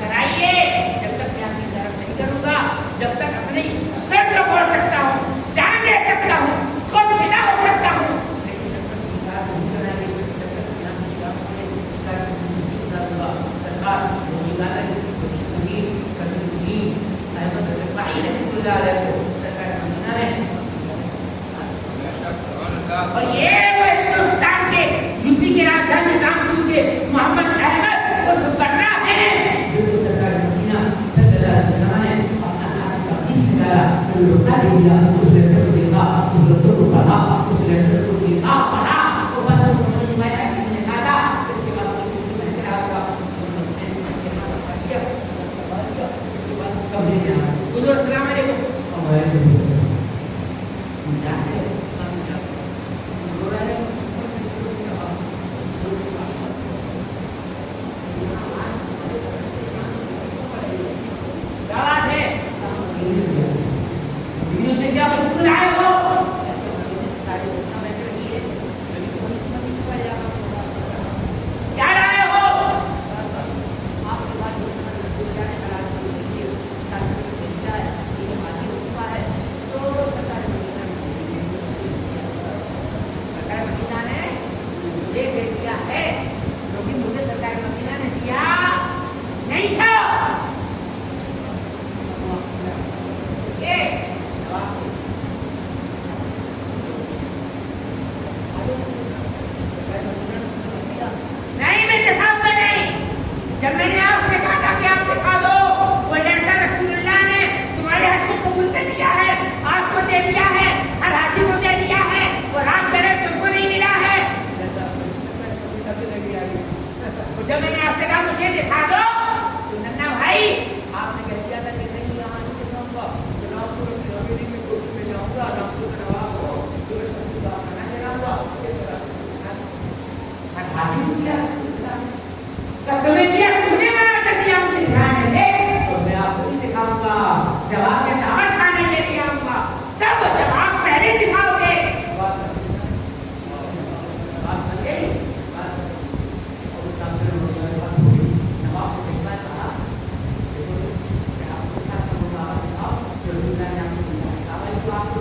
कराइए जब तक मैं आपकी तरफ नहीं करूंगा जब तक अपनी सर को बोल सकता हूँ जान दे सकता हूँ खुद फिदा हो सकता हूँ और ये हिंदुस्तान के यूपी के राजधानी कानपुर के मोहम्मद अहमद उस बर्रा है जो सरकार मदीना सल्लल्लाहु अलैहि वसल्लम ने अपना हाथ का बीच निकाला तो लौटा दिया उस लड़के को देखा उस लड़के को पढ़ा उस लड़के को देखा पढ़ा तो बस वो समझ में आया कि मैंने कहा था इसके बाद किसी में क्या होगा इसके बाद कब ले जाना उधर सलाम अलैकुम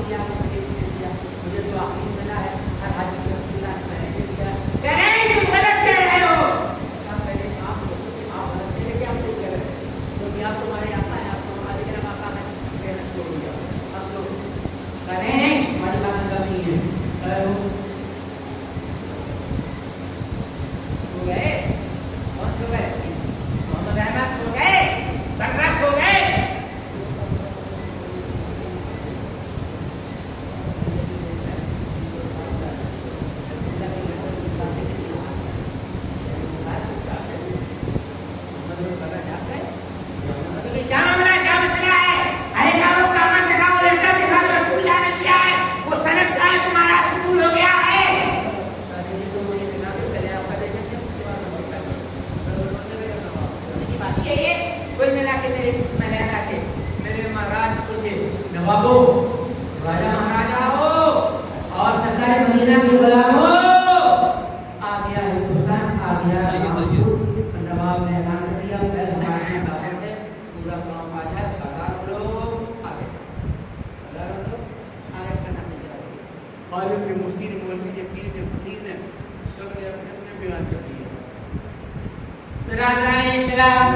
दिया, मुझे तो आखिरी मिला है, हर हाजी की तफसीलात मैंने दे दिया। कह रहे हैं तुम गलत कह रहे हो। पहले आप लोगों से आप गलत कह रहे, आप सही कह रहे हैं, क्योंकि आप तुम्हारे आता है, आप तुम्हारे के नाम आता है, कहना छोड़ दिया। अब लोग कह रहे हैं हमारी बात गलत नहीं है। हो गए कौन सो गए, मोहम्मद अहमद हो गए, बकरस हो गए। क्या मामला है, क्या मसला है? अरे जाओ कागज दिखाओ, लेटर दिखा दो, स्कूल जाने क्या है, वो सनद का है, तुम्हारा स्कूल हो गया है। ये कुल मिला के मेरे महाराजपुर के नवाबों, राजा महाराजा हो और सरकार मदीना के गुलाम हो, आ गया हिंदुस्तान, आ गया नवाब ने ऐलान कर दिया पूरा काम आ जाए, सरदार लोग आगे करना खालिद ने, मुफ्ती ने, मौलवी ने, पीर ने, फकीर ने, सब ने अपने बयान कर दिए। राजाए इस्लाम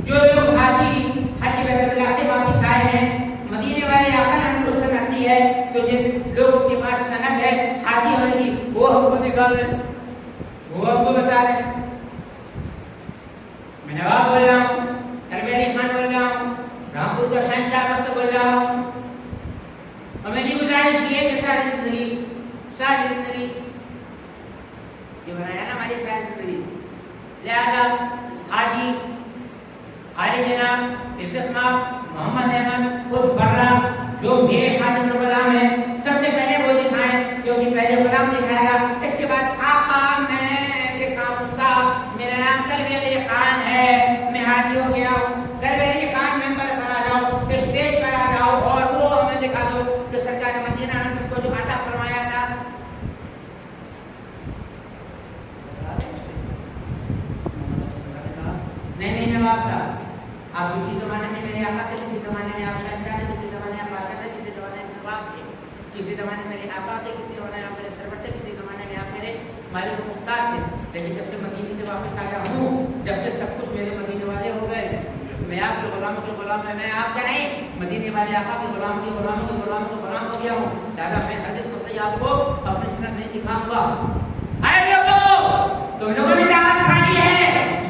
जो लोग हाजी बैतुल्लाह से वापस आए हैं, मदीने वाले आकर उनको सनद दी है, तो जिन लोगों के पास सनद है हाजी होने की, वो हमको दिखा रहे, वो हमको बता रहे। मैं नवाब बोल रहा हूँ, तरवेली खान बोल रहा हूँ, रामपुर का शहंशाह वक्त बोल रहा हूँ। और मेरी गुजारिश ये कि सारी जिंदगी ये बनाया ना हमारी सारी जिंदगी, लिहाजा हाजी आली जनाब इज्जतमाब मोहम्मद अहमद उर्फ बर्रा जो मेरे खादिम गुलाम है, सबसे पहले वो दिखाएं, क्योंकि पहले गुलाम दिखाएगा, इसके बाद आका मैं दिखाऊंगा। मेरा नाम तरवेली खान है, मैं हाजी हो गया हूँ। तरवेली खान मेंबर पर आ जाओ, स्टेज पर आ जाओ और वो हमें दिखा दो कि सरकार मदीना ने तुमको जो वादा फरमाया था। नहीं नवाब साहब, आप किसी जमाने में मेरे आका थे, किसी जमाने में आप शहंशाह थे, किसी जमाने में आप बादशाह थे, किसी जमाने में नवाब थे, किसी जमाने में मेरे आका थे, किसी जमाने में आप मेरे सरवर थे, किसी जमाने में आप मेरे मालिक मुख्तार थे। लेकिन जब से मदीने से वापस आया हूँ, जब से सब कुछ मेरे मदीने वाले हो गए, मैं आपके गुलामों के गुलाम है, मैं आपका नहीं, मदीने वाले आका के गुलाम के गुलाम के गुलाम के गुलाम हो गया हूँ। दादा मैं हरगिज़ कतई आपको अपनी सनद नहीं दिखाऊंगा। अरे लोगों, तुम लोगों ने दावत खाली है,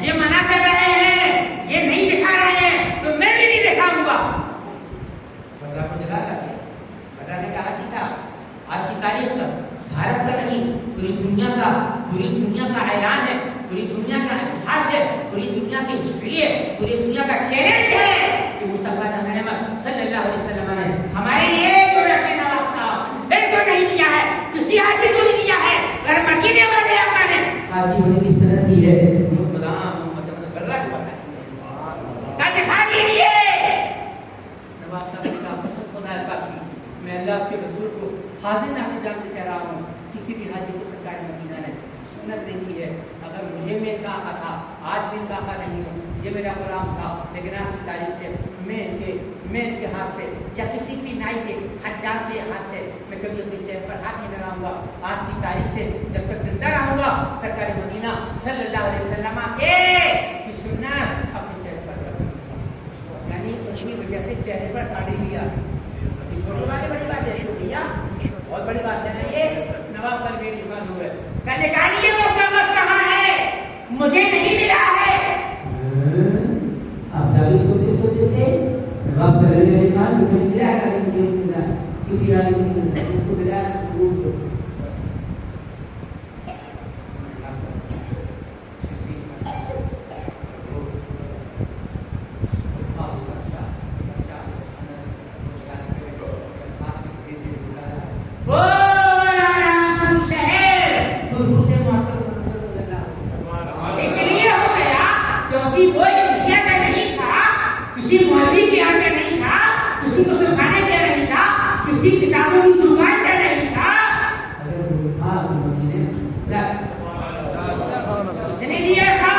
ये मना कर रहे हैं, ये नहीं दिखा रहे हैं, तो मैं भी नहीं दिखाऊंगा। बर्रा को जला लगे, बर्रा ने कहा कि साहब आज की तारीख तक भारत का नहीं, पूरी दुनिया का ऐलान है, पूरी दुनिया का इतिहास है, पूरी दुनिया की हिस्ट्री है, पूरी दुनिया का चैलेंज है कि मुस्तफा अहमद सल्लल्लाहु अलैहि वसल्लम ने हमारे लिए तो रखे नवाब साहब बिल्कुल नहीं दिया है, किसी हाजी को नहीं दिया है, अगर मदीने वाले आका ने हाजी होने की सनद दी है, खुदा मतलब बर्रा को पता है का दिखा दीजिए। नवाब साहब ने कहा खुदा पाक, मैं अल्लाह के रसूल को हाजिर नाज़िर जान के कह रहा हूँ, किसी भी हाजी को सरकार मदीना ने सनद नहीं दी है। अगर मुझे मैं इनका आका था, आज भी इनका आका नहीं हूँ, ये मेरा गुलाम था, लेकिन आज की तारीख से मैं इनके हाथ से या किसी भी नाई के हज्जाम के हाथ से मैं कभी अपनी चेहरे पर हाथ नहीं लगाऊंगा। आज की तारीख से जब तक जिंदा रहूंगा, सरकार मदीना सल्लल्लाहु अलैहि वसल्लम के सुन्नत अपने चेहरे पर रखूंगा, यानी उसकी वजह से चेहरे पर दाढ़ी भी आ गई। छोटी बात है, बड़ी बात है भैया, बहुत बड़ी बात है ना ये। नवाब पर मेरी खान हुए, कहने का नहीं वो कागज कहाँ है, मुझे नहीं मिला है। आप जाके सोचते से नवाब तरवेली खान को मिला किसी आदमी को मिला किताबों की दुकान का नहीं था, उसने दिया था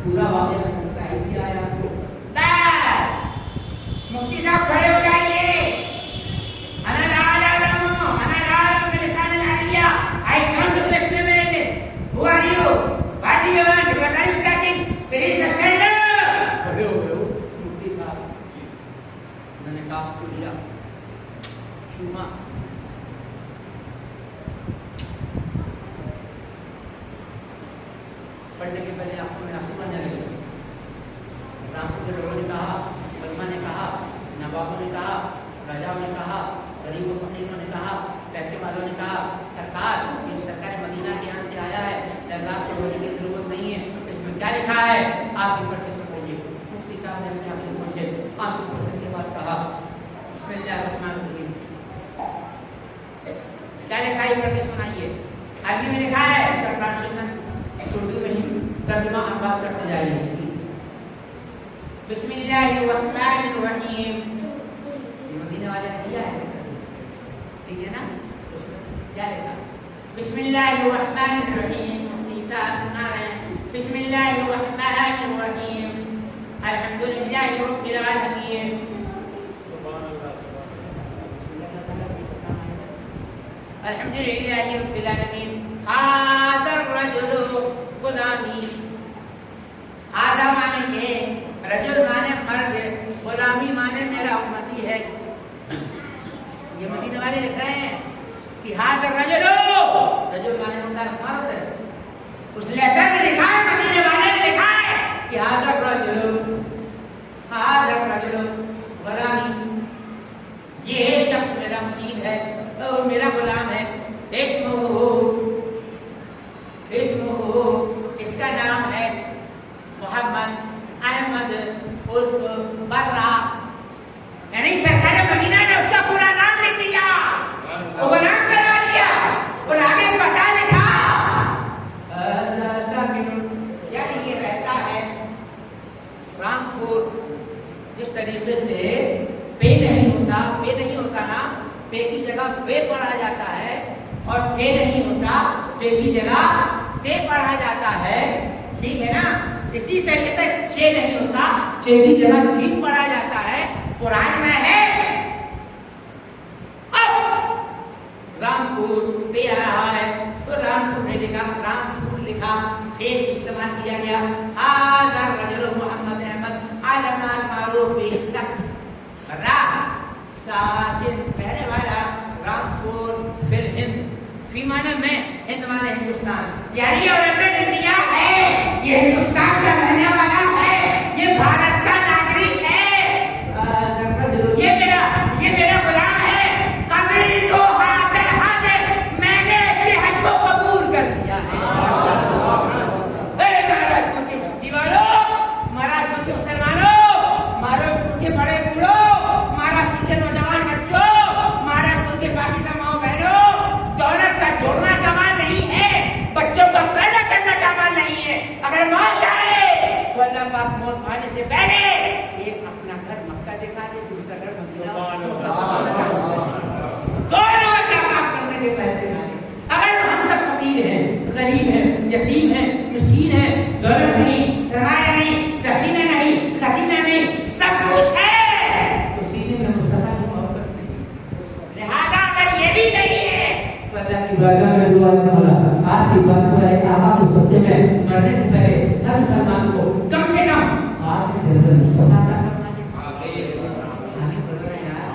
पूरा वाक़या मुफ्ती साहब खड़े हो जाइए। मैंने काफ को लिया, चूमा, पढ़ने के पहले आंखों में आंसू आने लगे। रामपुर के लोगों ने कहा, बलमा ने कहा, नवाबों ने कहा, राजाओं ने कहा, गरीबों फकीरों ने कहा, पैसे वालों ने कहा, सरकार ये सरकार मदीना के यहाँ से आया है, लहज़ाब के होने की जरूरत नहीं है, इसमें क्या लिखा है आप भी पढ़ के समझिए। मुफ्ती साहब ने मुझे आपसे पूछे, आंसू पोषण के बाद कहा बिस्मिल्लाहिर्रहमानिर्रहीम, क्या लिखा है पढ़ के सुनाइए। अरबी में लिखा है, इसका ट्रांसलेशन उर्दू में ही तर्जुमा अनुवाद करते जाइए। बिस्मिल्लाहिर्रहमानिर्रहीम, ये मदीने वाले ने किया है, ठीक है ना। क्या लिखा, बिस्मिल्लाहिर्रहमानिर्रहीम, मुफ्ती साहब सुना रहे हैं, बिस्मिल्लाहिर्रहमानिर्रहीम, अल्हम्दुलिल्लाहि रब्बिल आलमीन, अल्हम्दुलिल्लाहि रब्बिल आलमीन, हाज़ा रजुलु गुलामी, हाज़ा माने के, रजुल माने मर्द, गुलामी माने मेरा उम्मती है। ये मदीने वाले लिख रहे हैं कि हाज़ा रजुलु, रजुल माने होता है मर्द। उस लेटर में लिखा है, मदीने वाले ने लिखा है कि हाज़ा रजुलु गुलामी, ये शख्स मेरा मुरीद है और मेरा गुलाम है। इस्मुहु, इसका नाम है मोहम्मद अहमद उर्फ बर्रा। यानी सरकार मदीना ने उसका पूरा नाम लिख दिया, वो गुलाम बना लिया और आगे पता लिखा, यानी ये रहता है रामपुर। जिस तरीके से पे नहीं होता ना, पे की जगह पे पढ़ा जाता है, और टे नहीं होता, टे की जगह ते पढ़ा जाता है, ठीक है ना। इसी तरीके से चे नहीं होता, चे की जगह जीन पढ़ा जाता है, कुरान में है। अब रामपुर पे आ रहा है तो रामपुर ने लिखा, रामपुर लिखा, फिर इस्तेमाल किया गया हाज़ा रजुल मोहम्मद अहमद आलमान मारूफ बिस्सक रा साजिद, पहले वाला रामपुर, फिर हिंद, फी माने में, हिंद माने हिंदुस्तान, यानी ओरिजिनल इंडिया है, ये हिंदुस्तान का रहने वाला है, ये भारत का नागरिक है, ये मेरा गुलाम है। कबील तो हाजिर हाजिर, मैंने इसके हज को कबूल कर लिया है। महाराजपुर के दीवारों, महाराजपुर के मुसलमानों, महाराजपुर के बड़े बूढ़ों, महाराजपुर के नौजवान बच्चों, महाराजपुर के पाकिस्तान माओ बहनों, दौलत का जोड़ना कमाल नहीं है, बच्चों का पैदा करना कमाल नहीं है। अगर मौत आए तो अल्लाह पाक मौत आने से पहले एक अपना घर मक्का दिखा दे, दूसरा घर मदीना, दोनों अल्लाह पाक करने के पहले दिखा दे। अगर हम सब फकीर हैं, गरीब हैं, यतीम हैं, मिस्कीन हैं, दौलत नहीं, सरमाया नहीं, दफीना नहीं, खजीना नहीं, सब कुछ है, तो सीने में मुस्तफा की मोहब्बत नहीं। लिहाजा अगर ये भी नहीं है तो अल्लाह की बारगाह में दुआ मांगा, आज की बात को एक आवाज सत्य में मरने से पहले हर मुसलमान को कम से कम आज के दिल में मुस्तफा का फरमाने आगे बोल रहे हैं यार,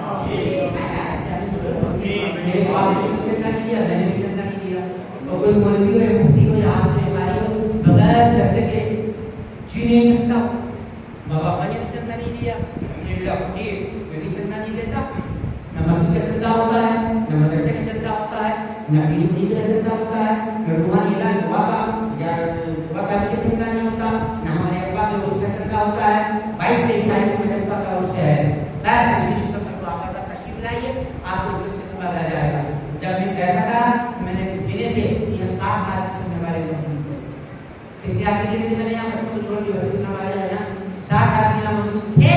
ऐसे आगे बोल रहे हैं, मेरे बाप ने चंदा नहीं दिया, मैंने भी चंदा नहीं दिया, और कोई मौलवी हो या मुफ्ती हो या आपने हमारी हो, बगैर चंदे के जी नहीं सकता। बाबा फनी ने चंदा नहीं दिया, फकीर मेरी चंदा नहीं देता, न मस्जिद का चंदा होता है, न मदरसे का चंदा होता है, न पीर का चंदा होता है, न रूहानी इलाज बाबा या वक़्त का चंदा नहीं होता, न हमारे अब्बा के उसका चंदा होता है। 22-23 तारीख को जनता का उसे है, बैठ विशेष तौर पर आप ऐसा तशरीफ लाइए, आपको उससे बात आ जाएगा। जब मैं बैठा था मैंने गिने थे ये 7 आदमी सुनने वाले लोग, फिर क्या गिने थे मैंने यहाँ बच्चों को छोड़ दिया, सुनने वाले हैं ना 7 आदमी यहाँ मौजूद थे।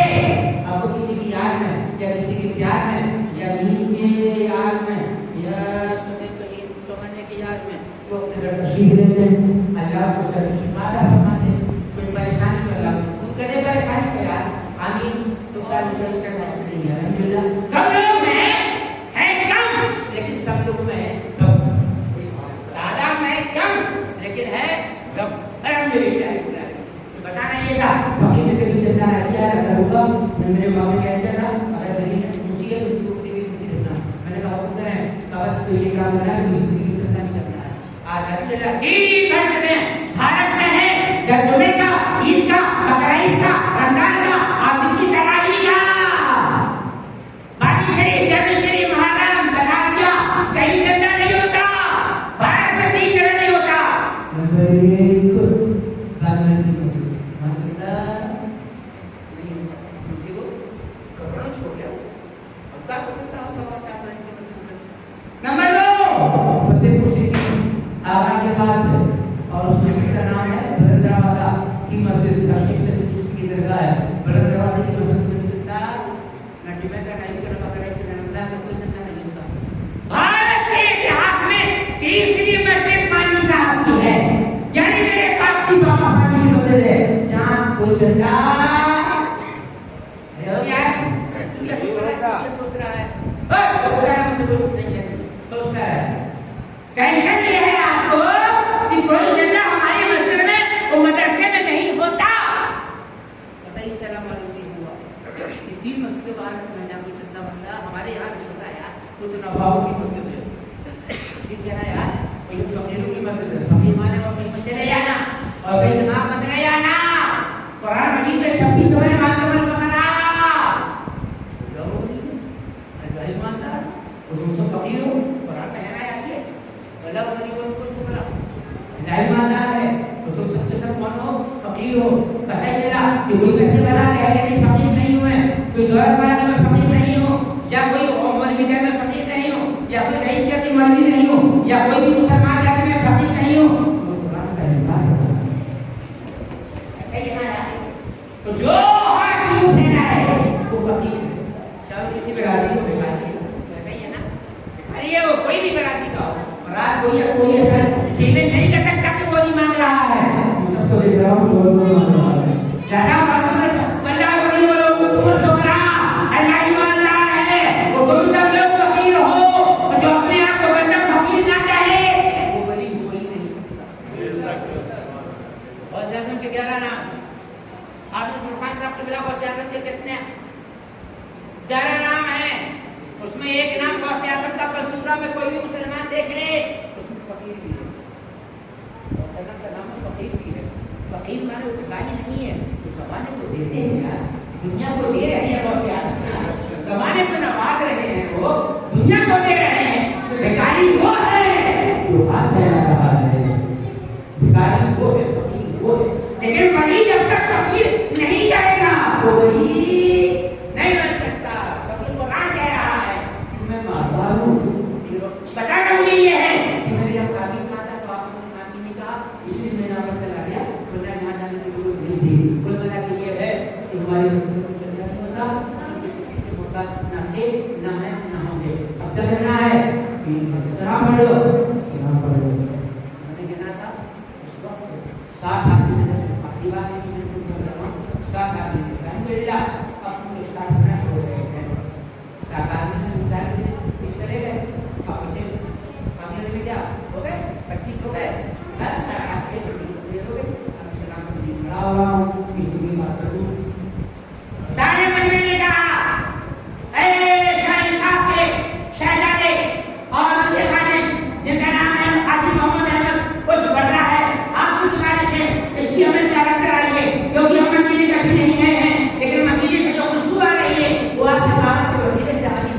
आपको किसी की याद में या किसी के प्यार में या नींद के याद में या समय को नींद तोड़ने की याद में वो अपने घर तशरीफ लेते हैं, अल्लाह को शिफा अता फरमाते, कोई परेशानी को अल्लाह दूर करे, परेशानी को यार आमीन। तो क्या मुझे इसका मसला नहीं है, अल्हम्दुलिल्लाह कम लोग हैं कम, लेकिन सब लोग में कम, तादाद में कम लेकिन है कम, अल्हम्दुलिल्लाह। तो बताना ये था फकीर ने कभी चंदा नहीं दिया, अगर होगा मैं मेरे बाबा कहता था, अगर भारत में है जुमे का, ईद का, बकरीद का, रमजान का, आप इसकी तरावी का, बाकी शरीफ, जर्नी शरीफ, मुहर्रम, दनारिया, कहीं चंदा नहीं होता। भारत में 3 जगह नहीं होता। नंबर 1 राजनीति में मतलब नहीं मुझे को करोड़ों छोड़ गया अब क्या कर सकता हूं। नंबर 2 फतेहपुर सिटी आगरा के पास है और उस मस्जिद का नाम है बलंदरावादा की मस्जिद। की दरगाह है बलंदरावादा की मस्जिद में चलता ना जुमे का नहीं करना बकरीद का रमजान का कोई चलता नहीं होता। भारत के इतिहास में तीसरी मस्जिद फानी साहब की है, यानी मेरे बाप की बाबा फानी की मस्जिद है जहां कोई चलता हो गया। तू क्या सोच रहा है मुझे नहीं है सोचता है। टेंशन ये है आपको कि कोई चंदा हमारे मस्जिद में वो मदरसे में नहीं होता। पता ही चला मालूम नहीं हुआ कि 3 मस्जिद भारत में ना कोई चंदा बंदा हमारे यहाँ नहीं होता यार। कुछ नवाबों की मस्जिद है ठीक है ना यार, कोई कमजोरों की मस्जिद है सभी माने और कहीं मत चले जाना और कहीं दिमाग मत ले जाना। कुरान मजीद में 26 में मानते मन बना भाई मानता और तुम सब फकीर हो। कुरान में है ना यार ये अल्लाह गरीबों को चुकरा नहीं मानता है तो तुम सबके सब कौन हो? फकीर हो। पता ही चला कि कोई पैसे वाला है लेकिन फकीर नहीं हुए, कोई दौलत वाला है मैं फकीर नहीं हूँ, या कोई मौलवी है मैं फकीर नहीं हूँ, या कोई रईस है कि मौलवी नहीं हूँ, या कोई भी मुसलमान है कि मैं फकीर नहीं हूँ। ऐसा ही है यार। तो जो हाथ यूं उठाना है वो फकीर है, चाहे किसी बेगारी को बेगारी है। ऐसा ही है ना, अरे वो कोई भी बेगारी का हो रात कोई ऐसा चीजें नहीं कर सकता कि वो नहीं मांग रहा है। सबको देख रहा हूँ ज्यादा अल्लाह वही बोलो तुम छोकरा अल्लाह ही मान रहा है वो तुम सब लोग फकीर हो और जो अपने आप को बंदा फकीर ना चाहे वो गरीब हो ही नहीं सकता। और आजम के 11 नाम आपने फुरकान साहब के बिला गौसे आजम के कितने 11 नाम है, उसमें एक नाम गौसे आजम का मंसूरा में कोई भी मुसलमान देख ले उसमें फकीर भी है। गौसे आजम का नाम फकीर भी है। फकीर माने वो गाली नहीं है, तो जमाने को देते हैं यार, दुनिया को दे रहे हैं। गौसे आजम जमाने को नवाज रहे हैं, वो दुनिया को दे रहे हैं। तो भिखारी वो है जो हाथ फैला रहा है, भिखारी वो है, फकीर वो है। लेकिन वली जब तक फकीर नहीं जाएगा तो वही नहीं बन सकता। फकीर कुरान कह रहा है कि मैं मारता हूँ। बताना मुझे ये है कि मैंने जब काबिल कहा था तो आपने काबिल ने कहा इसलिए मैंने यहाँ पर चला गया, वरना यहाँ जाने की जरूरत नहीं थी। कुल मिला के ये है कि हमारे मस्जिद को चलना नहीं होता, किसी से मोहताज ना थे ना है ना होंगे। अब क्या करना है कि यहाँ पढ़ लो यहाँ पढ़ लो। मैंने कहना था उस वक्त 7 आदमी ने बात नहीं 7 आदमी ने अलहमदुलिल्लाह अब तुम 7 मिनट हो गए हैं। 7 आदमी ने चले गए में क्या हो गए 25 हो गए सारे मजमे ने कहा शहजादे और उनके खाने जिनका नाम है हाजी मोहम्मद अहमद वो बढ़ रहा है आपकी गुजारिश है इसकी हमें जियारत कराइए क्योंकि हम मदीने कभी नहीं गए हैं, लेकिन मदीने से जो खुशबू आ रही है वो आपके दावत के वसीले से आनी है।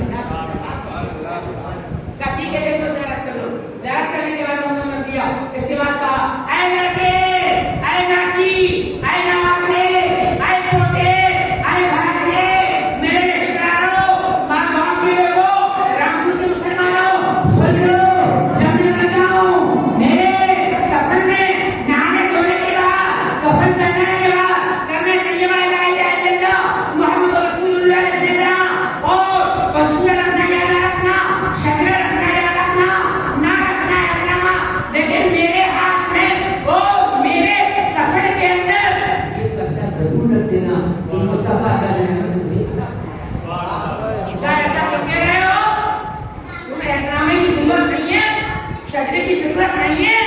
ठीक है देखो जियारत कर लो। जियारत करने के बाद उन्होंने दिया, इसके बाद कहा ऐ लड़के ऐ नाती ऐ नवासे ऐ पोते ऐ भांजे मेरे रिश्तेदारों मां गांव के लोगों रामपुर के मुसलमानों सुन लो। जब मैं बताऊं मेरे कफन में नहाने धोने के बाद कफन पहनने के बाद करने चाहिए ला इलाहा इल्लल्लाह मुहम्मद रसूलुल्लाह लिखना और वसूल रखना याद रखना शक्र रखना याद रखना ना रखना याद रखना, लेकिन मेरे हाथ में वो मेरे कफन के अंदर ये कच्चा जरूर रख देना कि मुस्तफा का जन्म ऐसा क्यों कह रहे हो? तुम्हें एहतराम की जरूरत नहीं है, शजरे की जरूरत नहीं है।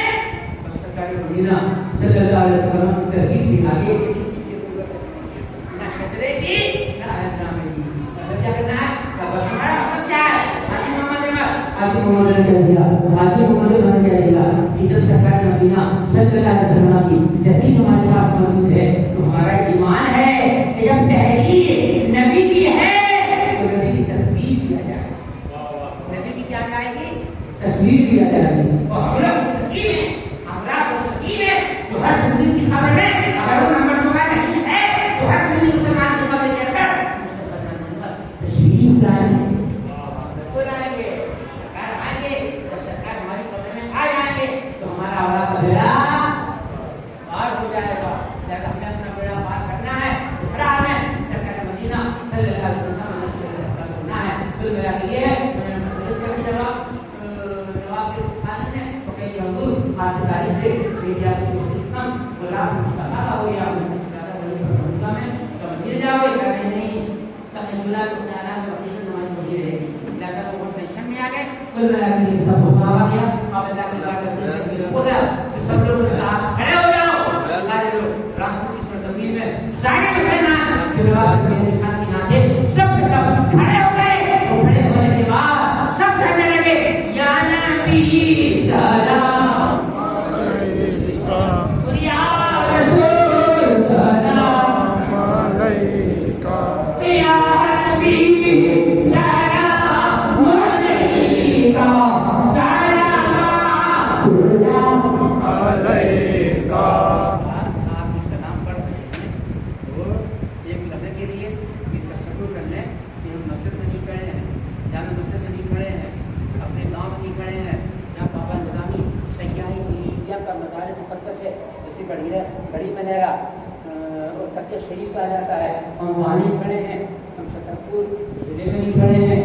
सरकार मदीना सल्लल्लाहु अलैहि वसल्लम की तरकीब के आगे किसी चीज की जरूरत नहीं है, ना शजरे की ना एहतराम की। मतलब क्या करना है? अब हमारा मकसद क्या है? हाजी मोहम्मद अहमद हाजी मोहम्मद ने कह दिया, हाजी मोहम्मद ने कह दिया कि जब सरकार मदीना सल्लल्लाहु अलैहि वसल्लम की जदीद हमारे पास मौजूद है तो हमारा ईमान है कि जब तहरीर नबी की है तो नबी की तस्वीर भी आ जाएगी। नबी की क्या आ जाएगी? तस्वीर भी आ जाएगी। और हमरा खुश नसीब है, हमरा खुश नसीब है जो हर सुन्नी की खबर में अगर वो नंबर दुआ नहीं है तो हर सुन्नी मुसलमान की खबर के अंदर तस्वीर लाएंगे। कोई लाएंगे, सरकार आएंगे, जब सरकार हमारी खबर में आ जाएंगे तो हमारा आवाज का बेड़ा पार हो जाएगा। जब हमें अपना बेड़ा पार करना है तो बड़ा हमें सरकार मदीना सल्लल्लाहु अलैहि वसल्लम से करना है। तो मेरा ये मैंने मसले के जवाब से खाने ने तो कहीं हुजूर आदिकारी से भेजा तो सिस्टम गुलाम मुस्तफा हो गया ज्यादा बड़ी भूमिका में तो मिल जाओगे करने नहीं तखल्ला तो आराम में अपनी नमाज पढ़ी रहेगी। ज्यादा तो बहुत टेंशन में आ गए, कुल मिला के सब हुआ आ गया। अब अल्लाह की दुआ करते हैं हो गया तो सब लोग ने कहा खड़े हो जाओ। सारे लोग रामपुर की सरजमीन में सारे मुसलमान जो नवाज के निशान के नाते सब के सब खड़े हो गए। तो खड़े होने के बाद सब कहने लगे या नबी सलाम अलैका या रसूल सलाम अलैका या नबी सलाम अलैका सलाम अलैका। आप सलाम पढ़ रहे हैं तो एक लम्हे के लिए ये तसव्वुर कर लें कि हम मस्जिद में नहीं खड़े हैं, जामे मस्जिद में नहीं खड़े हैं, अपने गांव में नहीं खड़े हैं जहाँ बाबा निज़ामी सयाही शिया का मज़ार मुक़द्दस है, जैसे गढ़ी मनेरा और तख्त शरीफ कहा जाता है, हम वहाँ नहीं खड़े हैं। हम छतरपुर जिले में नहीं खड़े हैं,